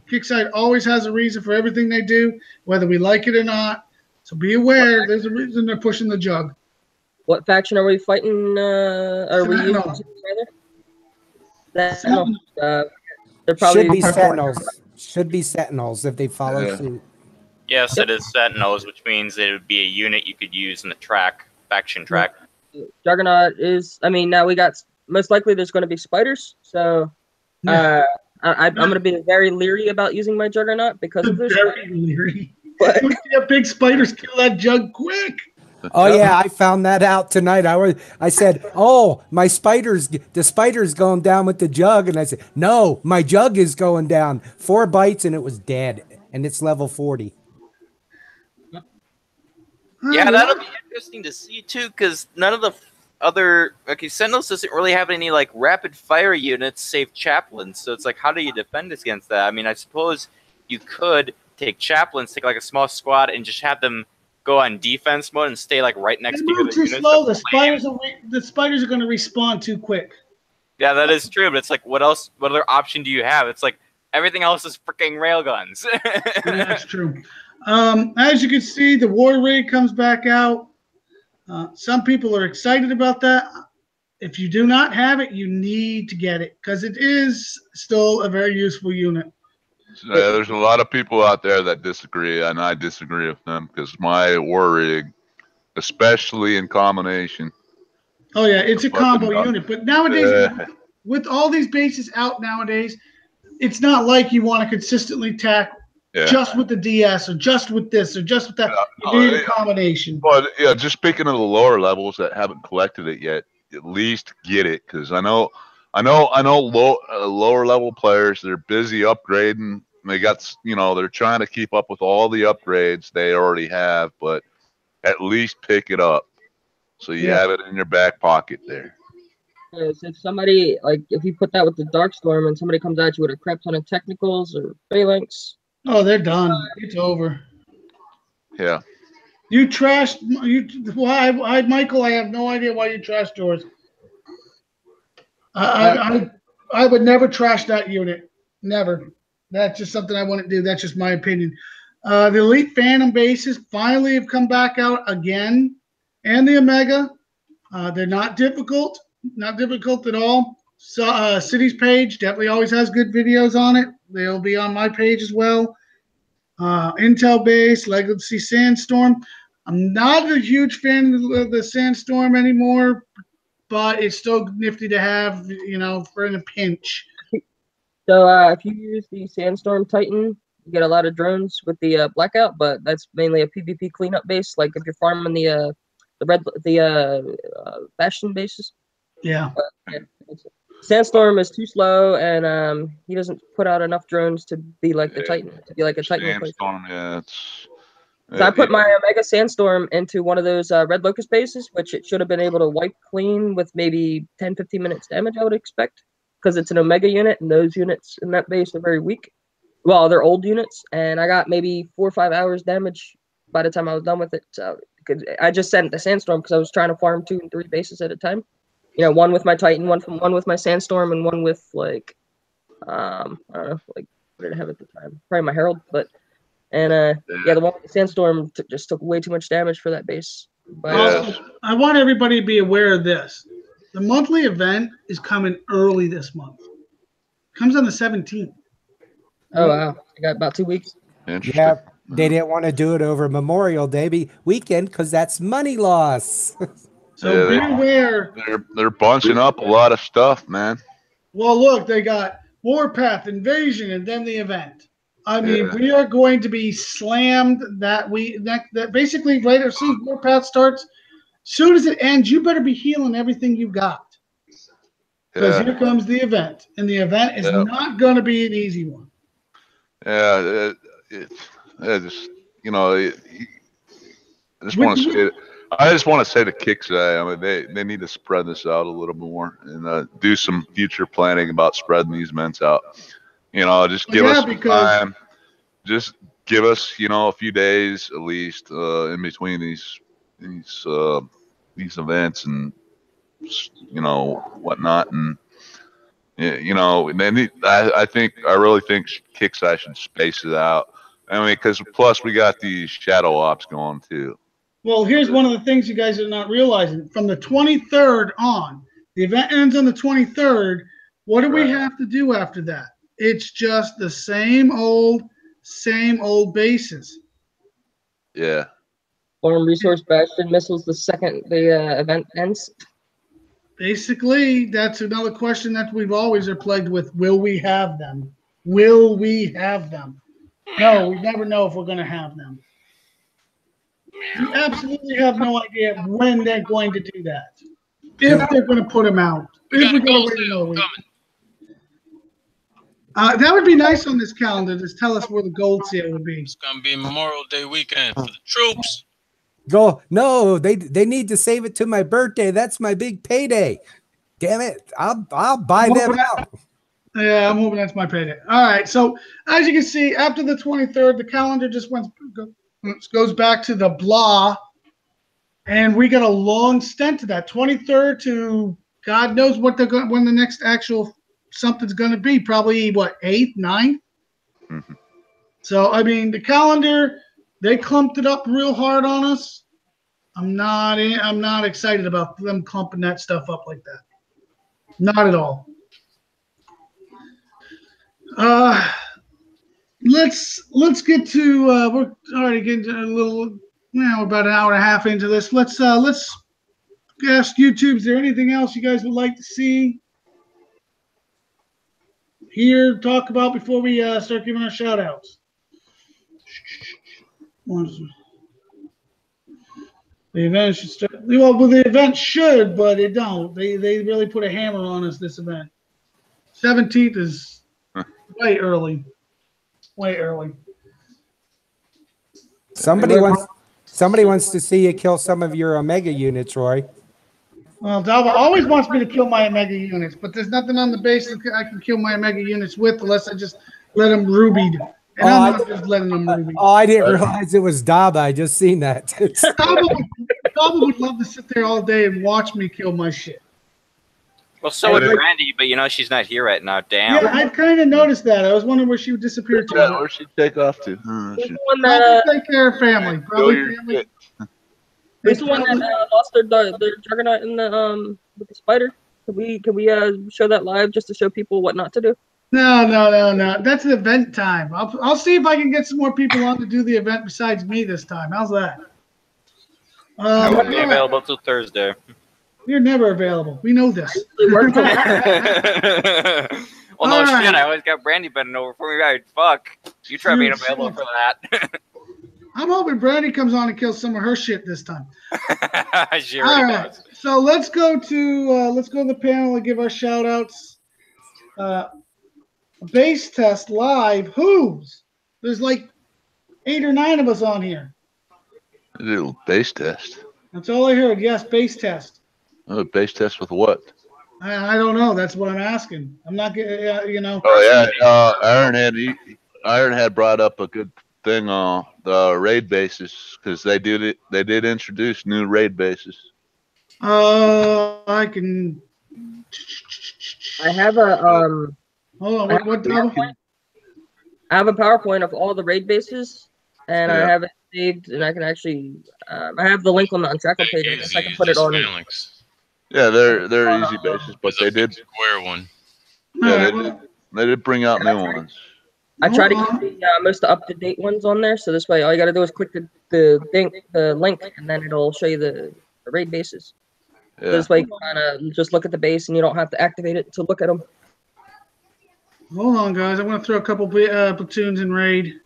Kickside always has a reason for everything they do, whether we like it or not. So be aware, there's a reason they're pushing the jug. What faction are we fighting? Are we using Sentinels? They're probably should be Sentinels. Should be Sentinels if they follow suit. Yes, it is Sentinels, which means it would be a unit you could use in the faction track. Juggernaut is, I mean, now we got, most likely there's going to be spiders, so I'm going to be very leery about using my Juggernaut because of this. Very leery. But big spiders kill that jug quick. Oh yeah, I found that out tonight. I said, "Oh, the spider's going down with the jug," and I said, "No, my jug is going down." 4 bites and it was dead, and it's level 40. Yeah, that'll be interesting to see too, because none of the other Sentinels doesn't really have any like rapid fire units save chaplains. So it's like, how do you defend against that? I mean, I suppose you could take chaplains, take like a small squad, and just have them go on defense mode and stay like right next to you. Too slow. The spiders are going to respawn too quick. Yeah, that is true. But it's like, what else? What other option do you have? It's like everything else is freaking railguns. Yeah, that's true. As you can see, the War Rig comes back out. Some people are excited about that. If you do not have it, you need to get it because it is still a very useful unit. There's a lot of people out there that disagree, and I disagree with them because my War Rig, especially in combination. Oh yeah, it's a combo unit. But nowadays, with all these bases out nowadays, it's not like you want to consistently tack just with the DS or just with this or just with that. You need a combination. But yeah, just speaking of the lower levels that haven't collected it yet, at least get it because I know lower level players, they're busy upgrading. They got, they're trying to keep up with all the upgrades they already have, but at least pick it up so you have it in your back pocket there. If somebody, like, if you put that with the Darkstorm and somebody comes at you with a crap ton of technicals or phalanx. Oh, they're done. It's over. Yeah. You trashed why, Michael? I have no idea why you trashed yours. I would never trash that unit. Never. That's just something I wouldn't do. That's just my opinion. The Elite Phantom bases finally have come back out again, and the Omega. They're not difficult. Not difficult at all. So, City's page definitely always has good videos on it. They'll be on my page as well. Intel base, Legacy Sandstorm. I'm not a huge fan of the Sandstorm anymore, but it's still nifty to have, for in a pinch. So if you use the Sandstorm Titan, you get a lot of drones with the Blackout, but that's mainly a PvP cleanup base. Like if you're farming the Bastion bases. Yeah. Sandstorm is too slow, and he doesn't put out enough drones to be like the Titan, to be like a Titan. Sandstorm, So I put my Omega Sandstorm into one of those Red Locust bases, which it should have been able to wipe clean with maybe 10-15 minutes damage, I would expect. because it's an Omega unit, and those units in that base are very weak. Well, they're old units, and I got maybe 4 or 5 hours damage by the time I was done with it. So I just sent the Sandstorm because I was trying to farm 2 and 3 bases at a time. You know, one with my Titan, one with my Sandstorm, and one with like I don't know, like what did I have at the time? Probably my Herald, but the one with the Sandstorm just took way too much damage for that base. But also, I want everybody to be aware of this. The monthly event is coming early this month. It comes on the 17th. Oh wow, I got about 2 weeks. Interesting. Yeah, they didn't want to do it over Memorial Day weekend because that's money loss. So be aware. They're bunching up a lot of stuff, man. Well, look, they got Warpath, Invasion, and then the event. I mean, we are going to be slammed that basically right as soon as Warpath starts, soon as it ends, you better be healing everything you got. Because here comes the event, and the event is not going to be an easy one. Yeah, I just want to say to Kixeye, I mean, they need to spread this out a little more and do some future planning about spreading these events out. You know, just give us some time. Just give us, a few days at least in between these events and whatnot. And I really think Kixeye should space it out. I mean, because plus we got these shadow ops going too. Well, here's one of the things you guys are not realizing. From the 23rd on, the event ends on the 23rd. What do we have to do after that? It's just the same old bases. Yeah. Foreign Resource Bastion missiles the second the event ends. Basically, that's another question that we've always are plagued with. Will we have them? Will we have them? No, we never know if we're going to have them. We absolutely have no idea when they're going to do that. If they're going to put them out. If we're going to wait another week. That would be nice on this calendar. Just tell us where the gold sale would be. It's gonna be Memorial Day weekend for the troops. No, they need to save it to my birthday. That's my big payday. Damn it! I'll buy them out. Yeah, I'm hoping that's my payday. All right. So as you can see, after the 23rd, the calendar just goes back to the blah, and we got a long stint to that 23rd to God knows when the next actual something's going to be. Probably what, 8th, 9th? Mm-hmm. So I mean, the calendar, they clumped it up real hard on us. I'm not excited about them clumping that stuff up like that. Not at all. Let's get to we're already getting to a little, we're about an hour and a half into this. Let's ask YouTube, is there anything else you guys would like to see, hear, talk about before we start giving our shout outs? The event should start. Well, the event should, but it don't. They really put a hammer on us this event. 17th is way early. Way early. Somebody wants to see you kill some of your Omega units, Roy. Well, Dalva always wants me to kill my Omega units, but there's nothing on the base that I can kill my Omega units with unless I just let them rubied. And I'm not just letting them ruby. Oh, I didn't realize it was Daba. I just seen that. Daba would love to sit there all day and watch me kill my shit. Well, so would Brandy, but she's not here right now. Damn. Yeah, I kind of noticed that. I was wondering where she would disappear to. Yeah, where'd she take off to? Probably take care of family. Probably family. Who's the one that lost their Juggernaut in the with the spider? Can we show that live just to show people what not to do? No. That's the event time. I'll see if I can get some more people on to do the event besides me this time. How's that? I won't be available till Thursday. You're never available. We know this. Well, no shit. I always got Brandy bending over for me. Right? Fuck. You try being available for that. I'm hoping Brandy comes on and kills some of her shit this time. She already does. So let's go to the panel and give our shout outs. Base test live. Who's? There's like 8 or 9 of us on here. A little base test. That's all I heard. Yes, base test. Oh, base test with what? I don't know. That's what I'm asking. I'm not getting, you know. Oh yeah, Iron had brought up a good thing on the raid bases because they did introduce new raid bases. I can. I have a Hold on. I have a PowerPoint of all the raid bases, and I Yeah. have it saved, and I can actually I have the link on the Untrackable page. I guess I can put it on. Phalanx. Yeah, they're easy bases, but There's they a did. square one. Yeah, they did bring out new ones. I try to keep the most up-to-date ones on there, so this way all you got to do is click the link, and then it'll show you the raid bases. Yeah. This way you kind of just look at the base, and you don't have to activate it to look at them. Hold on, guys. I want to throw a couple platoons in raid.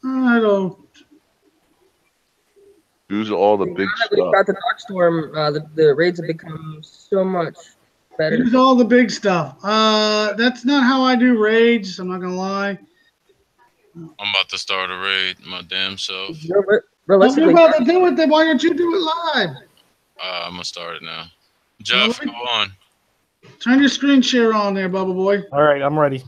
I don't. Use all the big Now that we've stuff. got the Darkstorm, the raids have become so much better. Use all the big stuff. That's not how I do raids. I'm not gonna lie. I'm about to start a raid, my damn self. What Realistically, you about to do it? Then why don't you do it live? I'm gonna start it now. Jeff, go on. Turn your screen share on there, Bubba Boy. All right, I'm ready.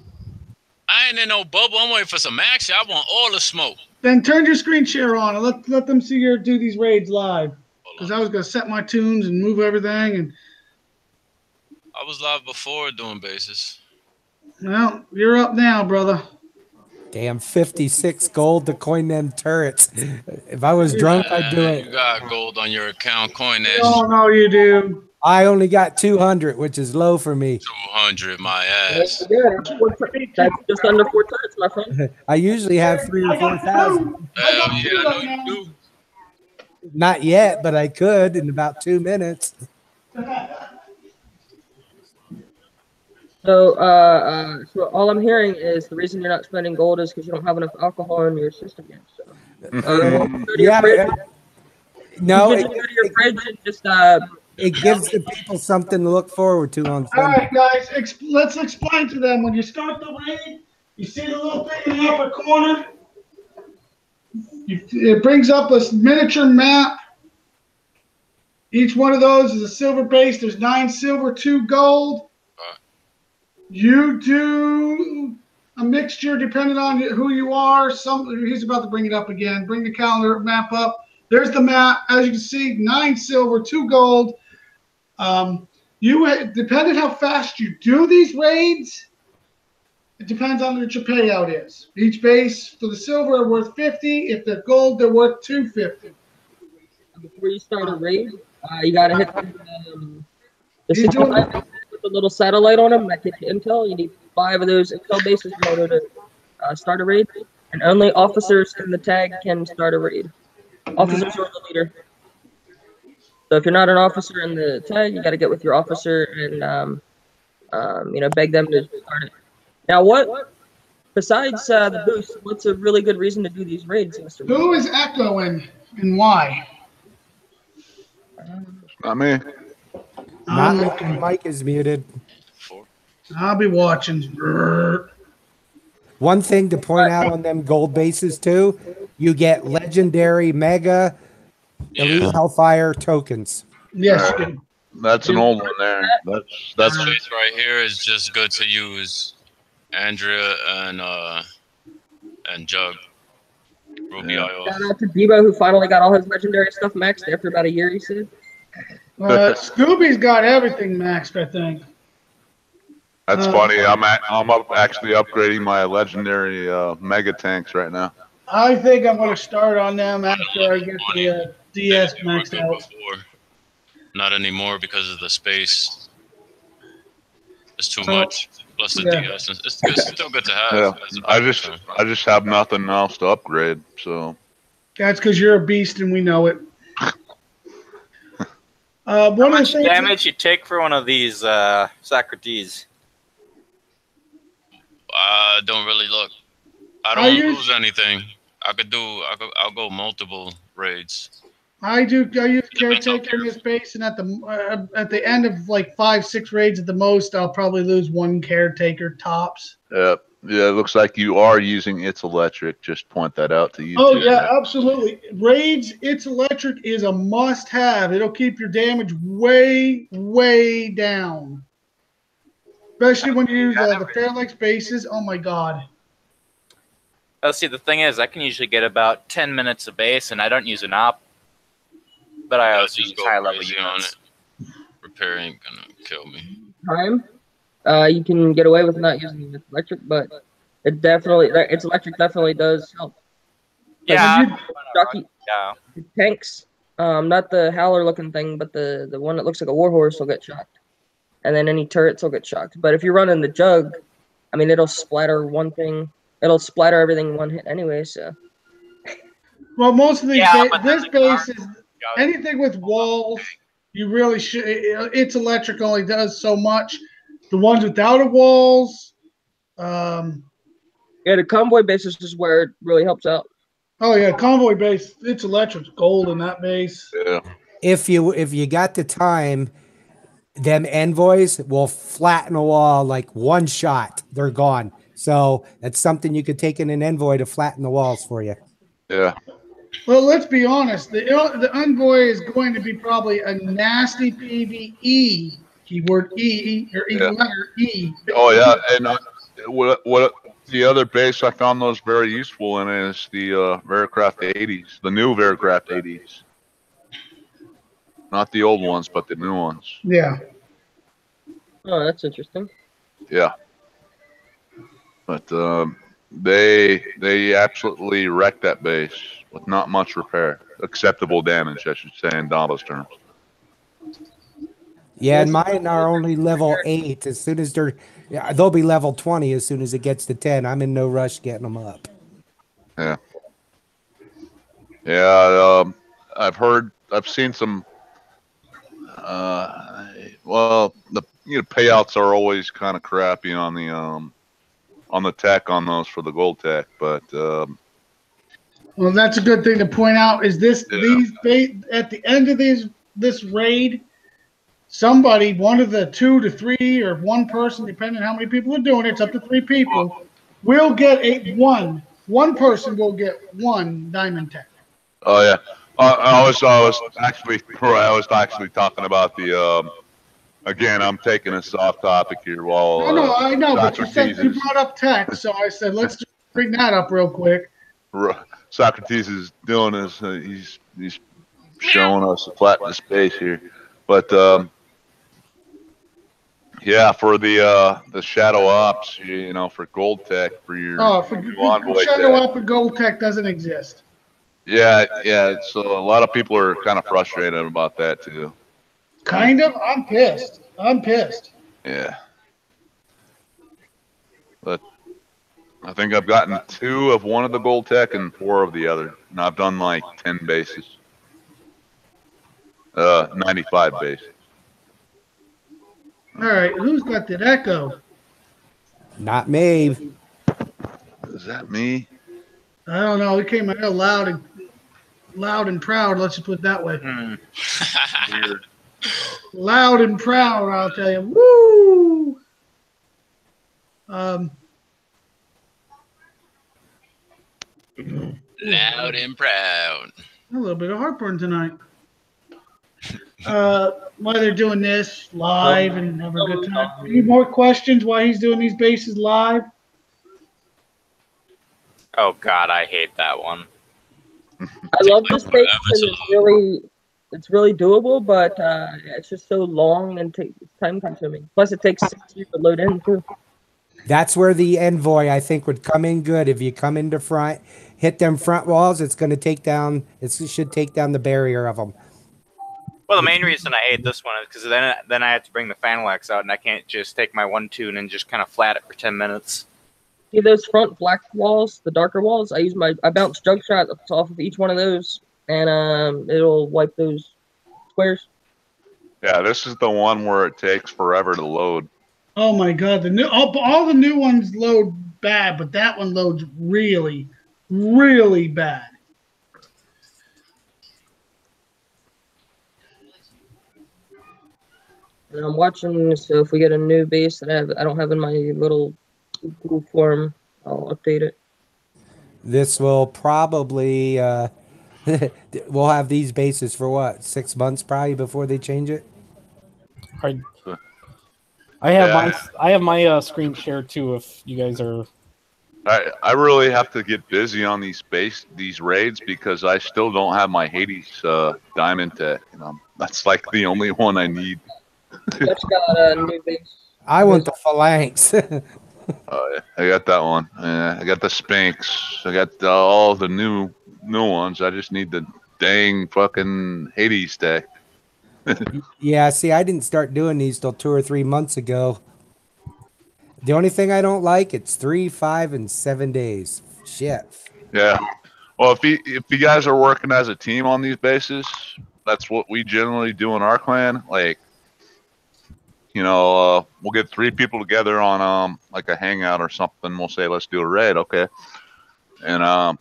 I ain't in no bubble. I'm waiting for some action. I want all the smoke. Then turn your screen share on and let them see you do these raids live. Because I was gonna set my tunes and move everything, and I was live before doing bases. well, you're up now, brother. Damn, 56 gold to coin them turrets. If I was drunk, I'd do You it. got gold on your account. Coin that Oh no, you do. I only got 200, which is low for me. 200, my ass. that's just under 4 turrets, my friend. I usually have 3,000 or 4,000. Hell yeah, I know you do. Not yet, but I could in about 2 minutes. So, so all I'm hearing is the reason you're not spending gold is because you don't have enough alcohol in your system yet. So, Yeah, no, you can go to your fridge and just it gives the people something to look forward to on All Sunday. right, guys. Let's explain to them when you start the raid. You see the little thing in the upper corner. It brings up a miniature map. Each one of those is a silver base. There's 9 silver, 2 gold. You do a mixture depending on who you are. He's about to bring it up again. Bring the calendar map up. There's the map. As you can see, 9 silver, 2 gold. Depending how fast you do these raids, it depends on what your payout is. Each base for the silver are worth 50. If they're gold, they're worth 250. Before you start a raid, you gotta hit the satellite with the little satellite on them that gives you intel. You need 5 of those intel bases in order to start a raid, and only officers in the tag can start a raid. Officers are the leader. So if you're not an officer in the tag, you got to get with your officer and beg them to start it. Now, what besides the boost? What's a really good reason to do these raids, Mr. Who is echoing and why? Not me. Not Mike is muted. I'll be watching. One thing to point out on them gold bases too, you get legendary mega elite hellfire tokens. Yes. That's an old one there. That's This base right here is just good to use. Andrea and Jug. Ruby IO. Shout out to Debo, who finally got all his legendary stuff maxed after about a year, he said. Scooby's got everything maxed, I think. That's funny. I'm actually upgrading my legendary mega tanks right now. I think I'm going to start on them after I get the DS maxed out. Before. Not anymore because of the space. It's too much. Plus the DS. It's still good to have. Yeah. I just have nothing else to upgrade. So that's because you're a beast and we know it. How much damage you take for one of these Socrates? I don't really look. I don't lose anything. I'll go multiple raids. I use caretaker in this base, and at the end of like 5-6 raids at the most, I'll probably lose 1 caretaker tops. Yep. Yeah, it looks like you are using It's Electric. Just point that out to you. Oh, yeah, absolutely. Raids, It's Electric is a must-have. It'll keep your damage way, way down. Especially when you use the Fairlex bases. Oh, my God. Oh, see, the thing is, I can usually get about 10 minutes of base, and I don't use an op. But I also use high-level units. Repair ain't gonna kill me. Time. You can get away with not using It's Electric, but It's Electric definitely does help. Yeah. Yeah. Tanks, not the Howler looking thing, but the one that looks like a warhorse will get shocked. And then any turrets will get shocked. But if you're running the Jug, I mean, it'll splatter one thing. It'll splatter everything in one hit anyway, so. Well, most of these this base is anything with walls. You really should. It's Electric only does so much. The ones without a walls. Yeah, the convoy bases is where it really helps out. Oh yeah, convoy base. It's Electric's gold in that base. Yeah. If you got the time, them envoys will flatten a wall like one shot. They're gone. So that's something you could take in an envoy to flatten the walls for you. Yeah. Well, let's be honest. The envoy is going to be probably a nasty PvE. Keyword E or letter E. Oh yeah, and what the other base I found those very useful in is the Veracraft 80s, the new Veracraft 80s. Not the old ones, but the new ones. Yeah. Oh, that's interesting. Yeah. But they absolutely wrecked that base with not much repair. Acceptable damage, I should say, in Daba's terms. Yeah, and mine are only level 8. As soon as they'll be level 20 as soon as it gets to 10. I'm in no rush getting them up. Yeah. Yeah, I've seen some. Well, the payouts are always kind of crappy on the tech on those for the gold tech, but. Well, that's a good thing to point out. Is these at the end of this raid? Somebody, one of the 2 to 3 or one person, depending on how many people are doing it, it's up to 3 people, will get one person will get 1 diamond tech. Oh yeah, I was actually talking about the. Again, I'm taking us off topic here. While no, I know, but you brought up tech, so I said let's just bring that up real quick. Socrates is doing this. He's showing us the flatness space here, but. Yeah, for the Shadow Ops, for Gold Tech, for your Shadow Op and Gold Tech doesn't exist. Yeah. So a lot of people are kind of frustrated about that too. Kind of? I'm pissed. Yeah. But I think I've gotten 2 of one of the Gold Tech and 4 of the other, and I've done like 10 bases. 95 bases. All right, who's got that echo? Not me. Is that me? I don't know. It came out loud and proud. Let's just put it that way. Loud and proud, I'll tell you. Woo! Loud and proud. A little bit of heartburn tonight. Why they're doing this live and having a good time. Any more questions why he's doing these bases live? Oh God, I hate that one. I love this base because it's really doable, but it's just so long and time consuming. Plus, it takes 6 years to load in too. That's where the envoy I think would come in good. If you come into front, hit them front walls, it should take down the barrier of them. Well, the main reason I hate this one is because then I have to bring the Fanlex out, and I can't just take my 1-tune and just kind of flat it for 10 minutes. See those front black walls, the darker walls? I bounce jug shot off of each one of those, and it'll wipe those squares. Yeah, this is the one where it takes forever to load. Oh my God, all the new ones load bad, but that one loads really, really bad. And I'm watching, so if we get a new base that I don't have in my little Google form. I'll update it. This will probably we'll have these bases for what, 6 months probably before they change it. I have my screen shared too. If you guys are, I really have to get busy on these raids because I still don't have my Hades diamond tech. That's like the only one I need. Dutch got a new base. I want the phalanx. I got that one. I got the Sphinx. I got all the new ones. I just need the dang fucking Hades tech. Yeah, see, I didn't start doing these till 2 or 3 months ago. The only thing I don't like, it's 3, 5, and 7 days. Shit. Yeah. Well, if you guys are working as a team on these bases, that's what we generally do in our clan. Like, we'll get 3 people together on like a hangout or something. We'll say, let's do a raid, okay? And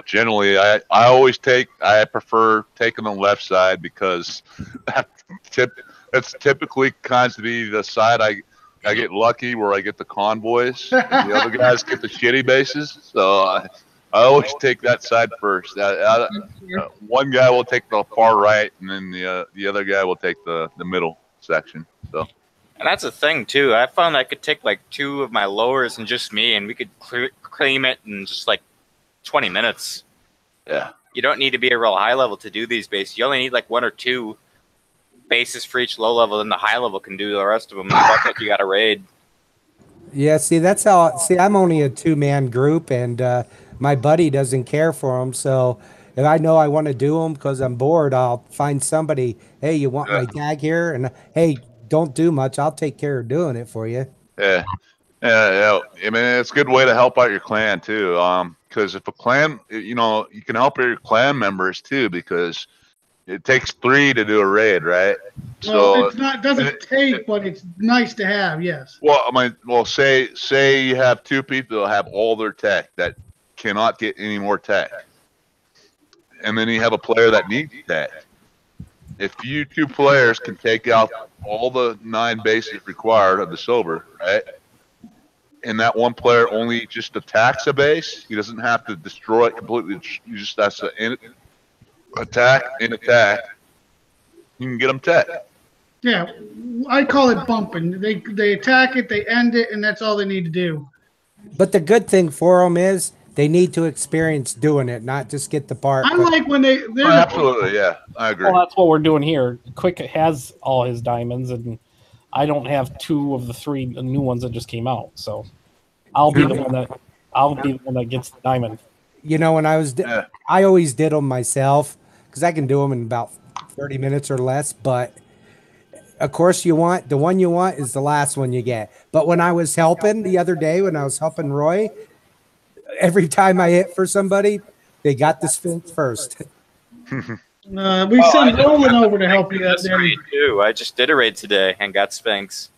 generally I prefer taking the left side because that's typically kinds to be the side I get lucky where I get the convoys. And the other guys get the shitty bases, so I always take that side first. One guy will take the far right, and then the other guy will take the middle section. So. And that's the thing too. I found I could take like 2 of my lowers and just me, and we could claim it in just like 20 minutes. Yeah. You don't need to be a real high level to do these bases. You only need like 1 or 2 bases for each low level, and the high level can do the rest of them. That's like you got to raid. Yeah, see, that's how. See, I'm only a 2-man group, and my buddy doesn't care for them. So if I know I want to do them because I'm bored, I'll find somebody. Hey, you want my tag here? And hey, don't do much. I'll take care of doing it for you. Yeah. I mean, it's a good way to help out your clan too. Because if a clan, you can help your clan members too, because it takes 3 to do a raid, right? Well, it's not doesn't take, but it's nice to have. Yes. Well, say you have 2 people that have all their tech that cannot get any more tech, and then you have a player that needs tech. If you 2 players can take out all the 9 bases required of the silver, right? And that one player only just attacks a base. He doesn't have to destroy it completely. You just have to attack. You can get them tech. Yeah, I call it bumping. They attack it, they end it, and that's all they need to do. But the good thing for them is they need to experience doing it, not just get the part. I like when they're absolutely, yeah, I agree. Well, that's what we're doing here. Quick has all his diamonds, and I don't have 2 of the 3 new ones that just came out. So I'll be the one that gets the diamond. When I always did them myself because I can do them in about 30 minutes or less. But of course, the one you want is the last one you get. But when I was helping the other day, when I was helping Roy, every time I hit for somebody, they got the Sphinx first. We sent Roland over to help you out there. Too. I just did a raid today and got Sphinx.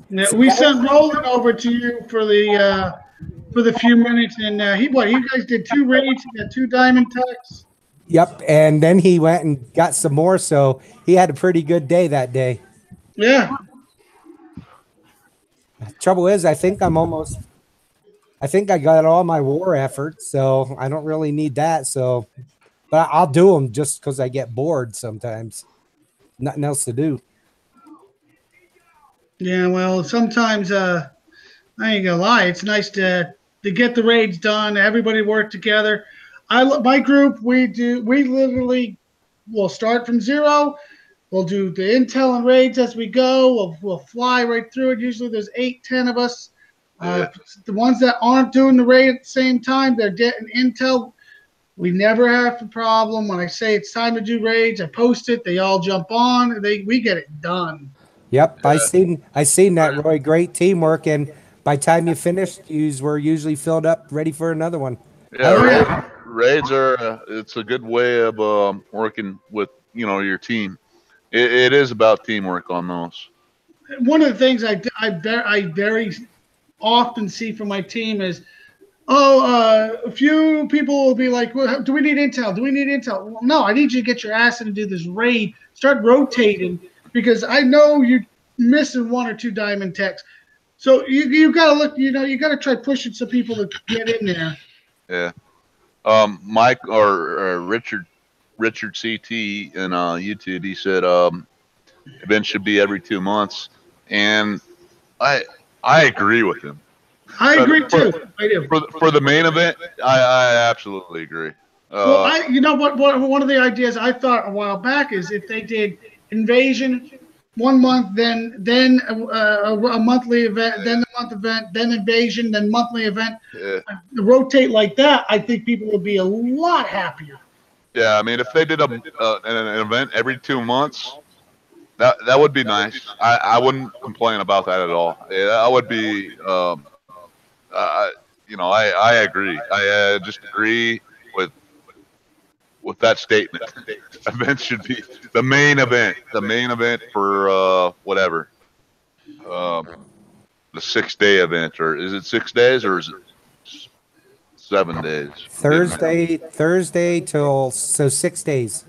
Yeah, we sent Roland over to you for the few minutes, and you guys did 2 raids, you got 2 diamond techs. Yep, and then he went and got some more, so he had a pretty good day that day. Yeah. Trouble is, I think I got all my war efforts, so I don't really need that. So, but I'll do them just because I get bored sometimes. Nothing else to do. Yeah, well, sometimes I ain't gonna lie. It's nice to get the raids done. Everybody work together. My group, we literally will start from 0. We'll do the intel and raids as we go. We'll fly right through it. Usually there's 8, 10 of us. The ones that aren't doing the raid at the same time, they're getting intel. We never have a problem. When I say it's time to do raids, I post it. They all jump on. We get it done. Yep, I seen that, Roy. Great teamwork, and by the time you finished, you were usually filled up, ready for another one. Yeah, raids are it's a good way of working with your team. It is about teamwork on those. One of the things I very often see from my team is, a few people will be like, well, do we need intel? Do we need intel? Well, no, I need you to get your ass in and do this raid. Start rotating, because I know missing 1 or 2 diamond techs. So you got to look. You got to try pushing some people to get in there. Yeah. Mike or Richard CT in YouTube, he said events should be every 2 months, and I agree with him. I agree too. I do. For the main event, I absolutely agree. Well, you know what? One of the ideas I thought a while back is if they did Invasion 1 month, then a monthly event, then the month event, then Invasion, then monthly event. Yeah. Rotate like that, I think people would be a lot happier. Yeah, I mean, if they did an event every 2 months, that would be nice. I wouldn't complain about that at all. Yeah, that would be, I agree. I just agree with that statement. Events should be the main event. The main event for whatever. The 6-day event, or is it 6 days, or is it 7 days? Thursday till 6 days.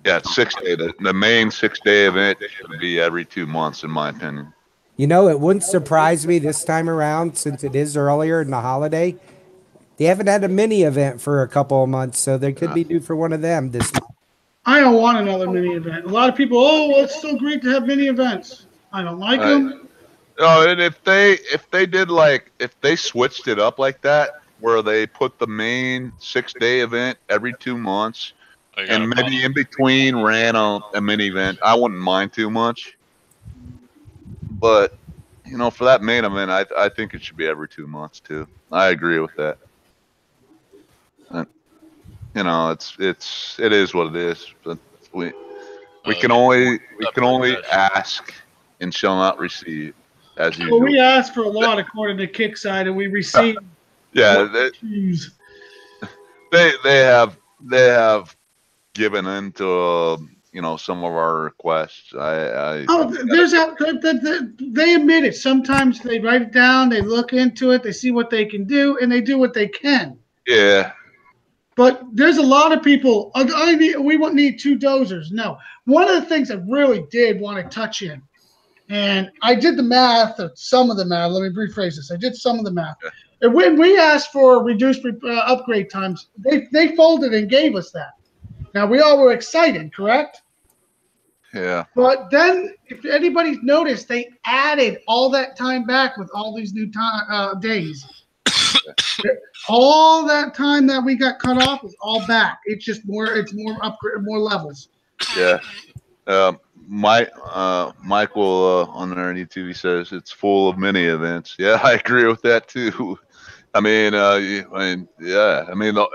Yeah, it's 6 day. The main 6-day event should be every 2 months, in my opinion. You know, it wouldn't surprise me this time around, since it is earlier in the holiday. They haven't had a mini event for a couple of months, so they could be due for one of them this month. I don't want another mini event. A lot of people, it's so great to have mini events. I don't like them. No, and if they did, like, if they switched it up like that, where they put the main 6-day event every 2 months, and maybe in between ran a mini event, I wouldn't mind too much. But for that main event, I think it should be every 2 months too. I agree with that. It is what it is. But we can only ask and shall not receive, as usual. Well, we asked for a lot according to Kickside, and we received. Yeah, they have given in to some of our requests. They admit it. Sometimes they write it down, they look into it, they see what they can do, and they do what they can. Yeah. But there's a lot of people. We won't need 2 dozers. No. One of the things I really did want to touch in, and I did the math, or some of the math. Let me rephrase this. I did some of the math. Okay. And when we asked for reduced upgrade times, they folded and gave us that. Now, we all were excited, correct? Yeah. But then, if anybody's noticed, they added all that time back with all these new days. All that time that we got cut off is all back. It's just more. It's more upgrade, more levels. Yeah. Michael on there on YouTube, he says it's full of mini events. Yeah, I agree with that too. I mean,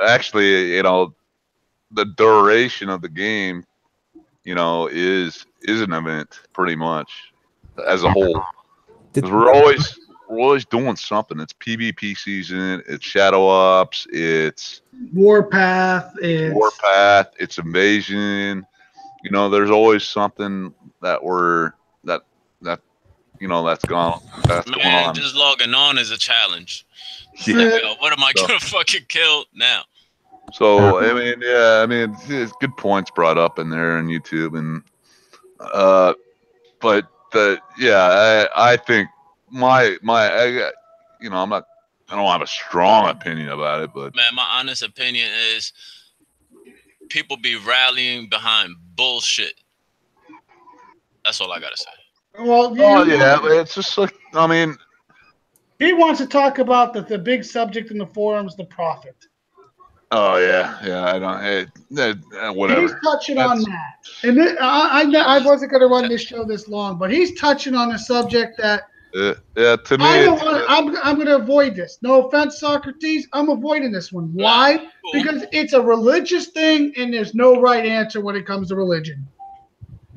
actually, the duration of the game, is an event pretty much as a whole. Because we're always doing something. It's PvP season. It's Shadow Ops. It's Warpath. It's Invasion. There's always something that's going on. Just logging on is a challenge. Yeah. What am I gonna fucking kill now? So it's good points brought up in there on YouTube, and I think I don't have a strong opinion about it, but man, my honest opinion is people be rallying behind bullshit. That's all I gotta say. Well, it's just like, he wants to talk about the big subject in the forums, the profit. Oh yeah, I don't. Whatever. He's touching on that, and I wasn't going to run this show this long, but he's touching on a subject that. To me, I'm going to avoid this. No offense, Socrates. I'm avoiding this one. Why? Because it's a religious thing, and there's no right answer when it comes to religion.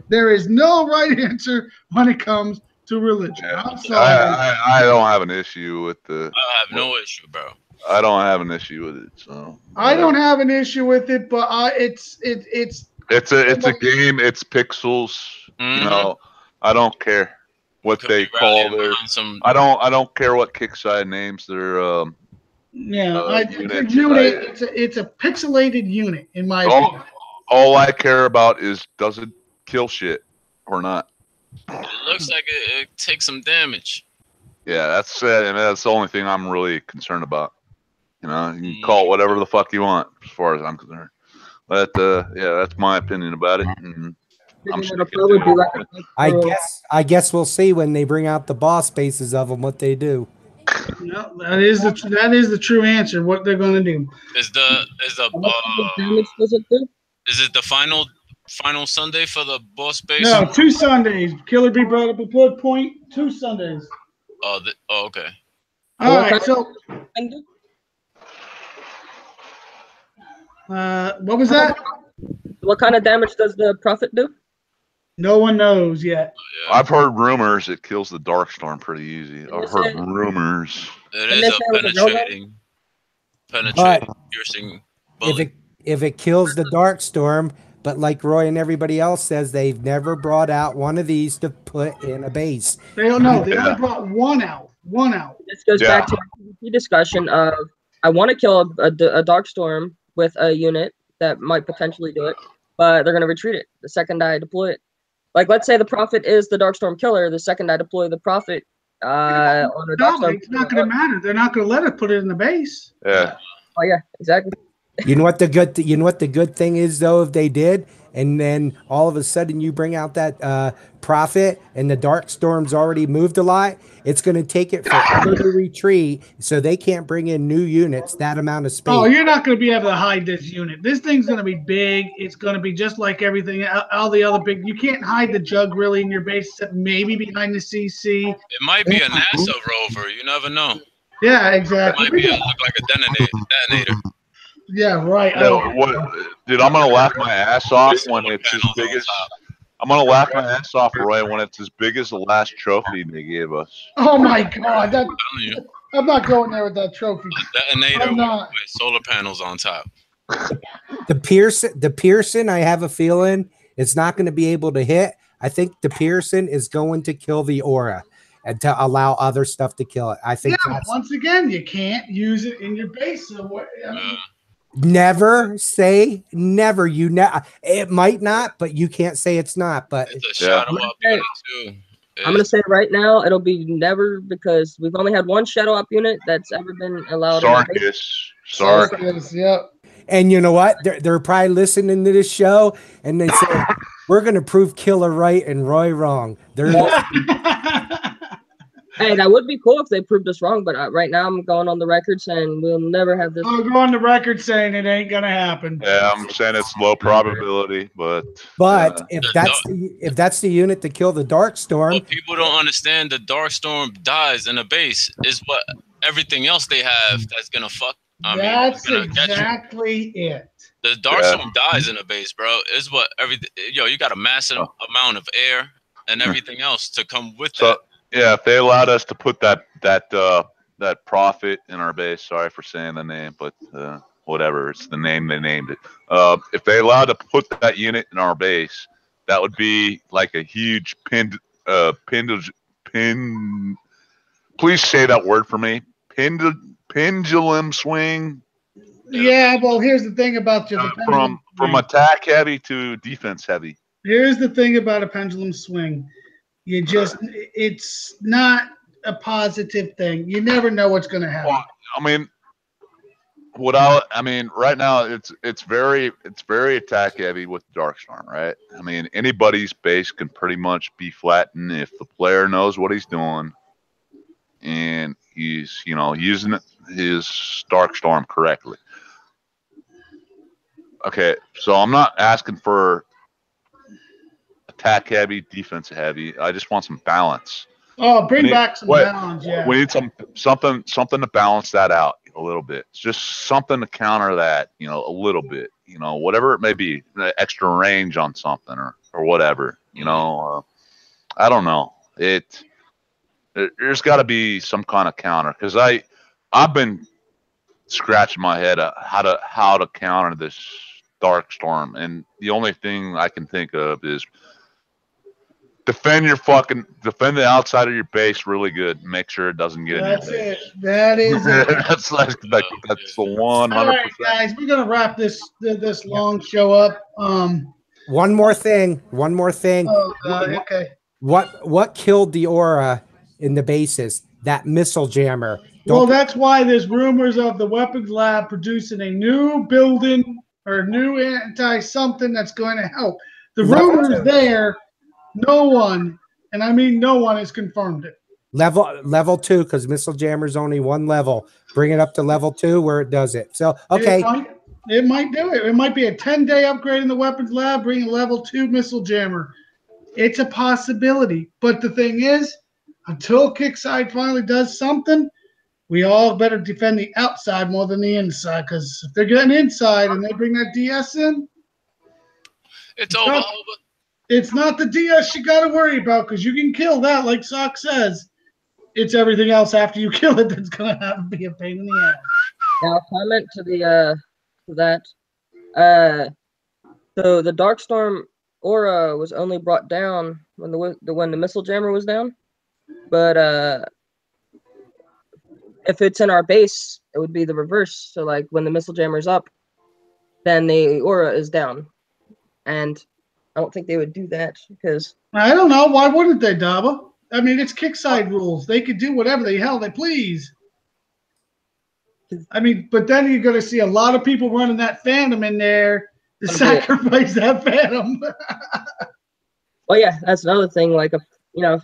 There is no right answer when it comes to religion. Yeah. I'm sorry. I don't have an issue with the. I have no issue, bro. I don't have an issue with it. So I don't have an issue with it, but it's a game. It's pixels. Mm-hmm. I don't care what they call their. I don't care what Kickside names their. It's a pixelated unit in my opinion. All I care about is does it kill shit or not. It looks like it takes some damage. Yeah, that's it, and that's the only thing I'm really concerned about. You know, you can call it whatever the fuck you want, as far as I'm concerned. But yeah, that's my opinion about it. And I'm I guess we'll see when they bring out the boss bases of them what they do. No, that is the true answer. What they're going to do. Is it the final Sunday for the boss base? No, 2 Sundays. Killer Bee brought up a good point. 2 Sundays. Oh, okay. All right. So, what was that? What kind of damage does the Prophet do? No one knows yet. I've heard rumors it kills the Darkstorm pretty easy. I've heard rumors. It is a penetrating, piercing bullet. If it kills the Darkstorm, but like Roy and everybody else says, they've never brought out one of these to put in a base. They don't know. They only brought one out. This goes back to the discussion of I want to kill a Darkstorm with a unit that might potentially do it, but they're going to retreat it the second I deploy it. Like, let's say the Prophet is the Darkstorm killer. The second I deploy the Prophet on a Darkstorm, it's not going to matter. They're not going to let us put it in the base. Yeah. Oh yeah, exactly. You know what the good thing is though, if they did, and then all of a sudden you bring out that Prophet and the Darkstorm's already moved a lot, it's going to take it forever to retreat, so they can't bring in new units that amount of space. Oh, you're not going to be able to hide this unit. This thing's going to be big. It's going to be just like everything, all the other big. You can't hide the Jug really in your base, except maybe behind the CC. It might be a NASA rover. You never know. Yeah, exactly. It might look like a detonator. Yeah, right. Dude, I'm gonna laugh my ass off when it's as big as. I'm gonna laugh my ass off, Roy, when it's as big as the last trophy they gave us. Oh my God! I'm not going there with that trophy. A detonator with solar panels on top. The Pearson, I have a feeling it's not going to be able to hit. I think the Pearson is going to kill the Aura and to allow other stuff to kill it. I think. Yeah, once again, you can't use it in your base. So never say never. It might not, but you can't say it's not. But it's a shadow up unit too. I'm gonna say right now it'll be never, because we've only had one shadow up unit that's ever been allowed. Sarkis. Yep. And you know what? They're probably listening to this show, and they say we're gonna prove Killer right and Roy wrong. Hey, that would be cool if they proved us wrong, but right now I'm going on the record saying we'll never have this. I'll go on the record saying it ain't gonna happen. Yeah, I'm saying it's low probability, but if that's the unit to kill the Darkstorm, what people don't understand, the Darkstorm dies in a base is what everything else they have that's gonna fuck. That's exactly it. The Darkstorm dies in a base, bro. Is what everything. You got a massive amount of air and everything else to come with that. Yeah, if they allowed us to put that Prophet in our base, sorry for saying the name, but whatever, it's the name they named it. If they allowed to put that unit in our base, that would be like a huge pin. Please say that word for me. Pendulum swing. Yeah, well, here's the thing about from attack heavy to defense heavy. Here's the thing about a pendulum swing. It's not a positive thing. You never know what's going to happen. Well, right now it's very attack heavy with Darkstorm, right? I mean, anybody's base can pretty much be flattened if the player knows what he's doing and he's, using his Darkstorm correctly. Okay, so I'm not asking for attack heavy, defense heavy. I just want some balance. Oh, bring back some balance, yeah. We need something to balance that out a little bit. It's just something to counter that, a little bit, whatever it may be, extra range on something or whatever, I don't know. There's got to be some kind of counter, because I've been scratching my head how to counter this Darkstorm, and the only thing I can think of is defend the outside of your base really good. Make sure it doesn't get in your base. That is it. that's the 100%. All right, guys, we're gonna wrap this long show up. One more thing. Oh, okay. What killed the Aura in the bases? That missile jammer. Well, that's why there's rumors of the weapons lab producing a new building or new anti-something that's going to help. The rumors there, no one, and I mean no one, has confirmed it. Level 2, because missile jammer's only one level. Bring it up to level 2 where it does it. So okay. It might do it. It might be a 10-day upgrade in the weapons lab, bring a level 2 missile jammer. It's a possibility. But the thing is, until Kickside finally does something, we all better defend the outside more than the inside. Because if they're getting inside and they bring that DS in, it's over. It's not the DS you got to worry about, because you can kill that, like Sock says. It's everything else after you kill it that's going to have to be a pain in the ass. Now, comment to the to that. So the Darkstorm Aura was only brought down when the missile jammer was down, but if it's in our base, it would be the reverse. So like when the missile jammer is up, then the Aura is down, and I don't think they would do that because I don't know. Why wouldn't they, Daba? I mean, it's Kickside rules. They could do whatever the hell they please. I mean, but then you're going to see a lot of people running that Phantom in there to sacrifice that Phantom. Well, yeah, that's another thing. Like,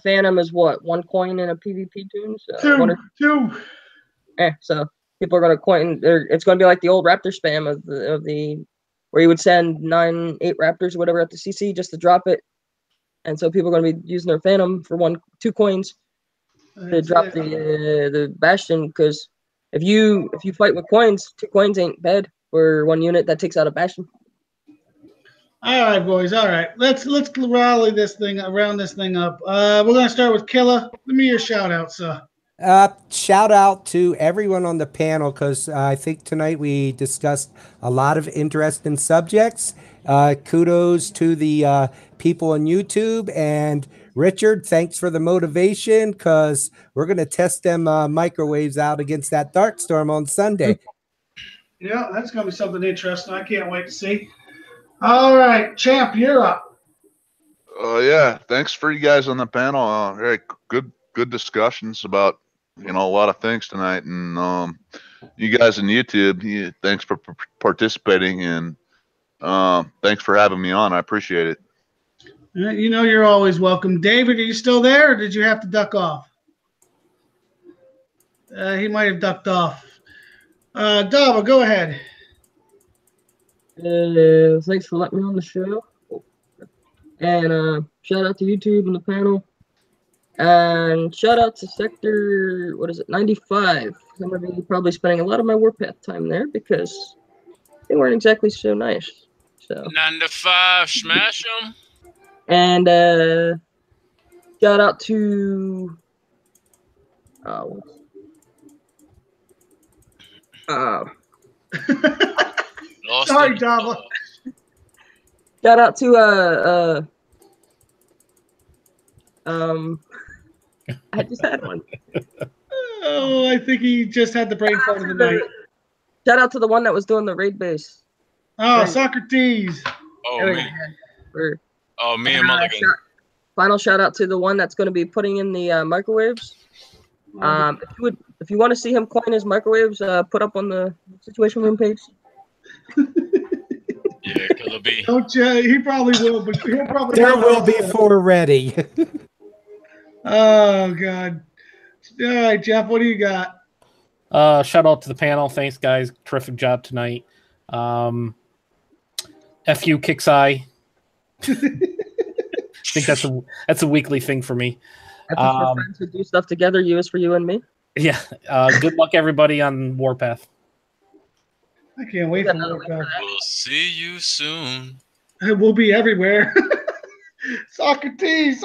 Phantom is what? 1 coin in a PvP tune? So Two. So people are going to coin. It's going to be like the old Raptor spam of the where you would send 9, 8 Raptors or whatever at the CC just to drop it. And so people are going to be using their Phantom for 2 coins to drop the Bastion, because if you fight with coins, 2 coins ain't bad for 1 unit that takes out a Bastion. All right, boys. All right, let's rally this thing up. We're gonna start with Killa. Give me your shout out, sir. Shout out to everyone on the panel, because I think tonight we discussed a lot of interesting subjects. Kudos to the people on YouTube, and Richard, thanks for the motivation, because we're going to test them microwaves out against that Darkstorm on Sunday. Yeah, that's going to be something interesting. I can't wait to see. All right, Champ, you're up. Yeah, thanks for you guys on the panel. Very good discussions about a lot of things tonight, and you guys on YouTube, thanks for participating, and thanks for having me on. I appreciate it. You're always welcome. David, are you still there, or did you have to duck off? He might have ducked off. Dava, go ahead. Thanks for letting me on the show. And shout out to YouTube and the panel. And shout out to Sector, 95. I'm going to be probably spending a lot of my Warpath time there because they weren't exactly so nice. So 95, smash them. And shout out to sorry, Dava. Shout out to I just had one. Oh, I think he just had the brain fart of the night. Shout out to the one that was doing the raid base. Oh, Socrates. Oh, me. Me and Mulligan. Final shout out to the one that's going to be putting in the microwaves. If you want to see him coin his microwaves, put up on the Situation Room page. Yeah, Killer B. Don't you? He probably will, but he'll probably. There will be 4 ready. Oh God! All right, Jeff, what do you got? Shout out to the panel. Thanks, guys. Terrific job tonight. FU Kicksai. I think that's a weekly thing for me. For friends who do stuff together, U is for you and me. Yeah. Good luck, everybody, on Warpath. I can't wait for Warpath. We'll see you soon. We'll be everywhere. Socrates.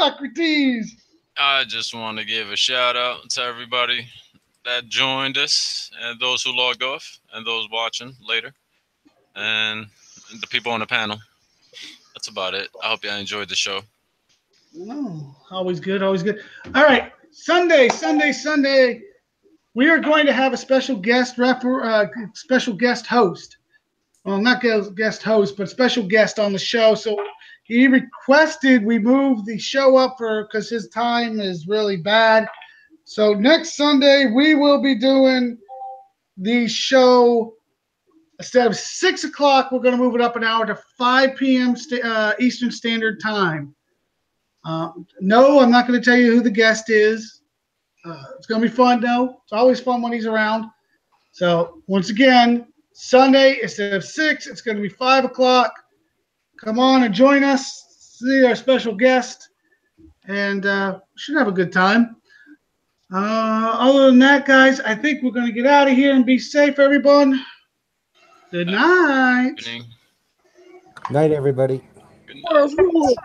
I just want to give a shout out to everybody that joined us, and those who logged off, and those watching later, and the people on the panel. That's about it. I hope you enjoyed the show. Oh, always good. All right, Sunday. We are going to have a special guest host. Well, not guest host, but special guest on the show. So he requested we move the show up because his time is really bad. So next Sunday we will be doing the show instead of 6 o'clock. We're going to move it up an hour to 5 p.m. Eastern Standard Time. No, I'm not going to tell you who the guest is. It's going to be fun, though. It's always fun when he's around. So once again, Sunday instead of 6, it's going to be 5 o'clock. Come on and join us. See our special guest, and should have a good time. Other than that, guys, I think we're going to get out of here and be safe, everyone. Good night. Good evening. Night, everybody. Good night.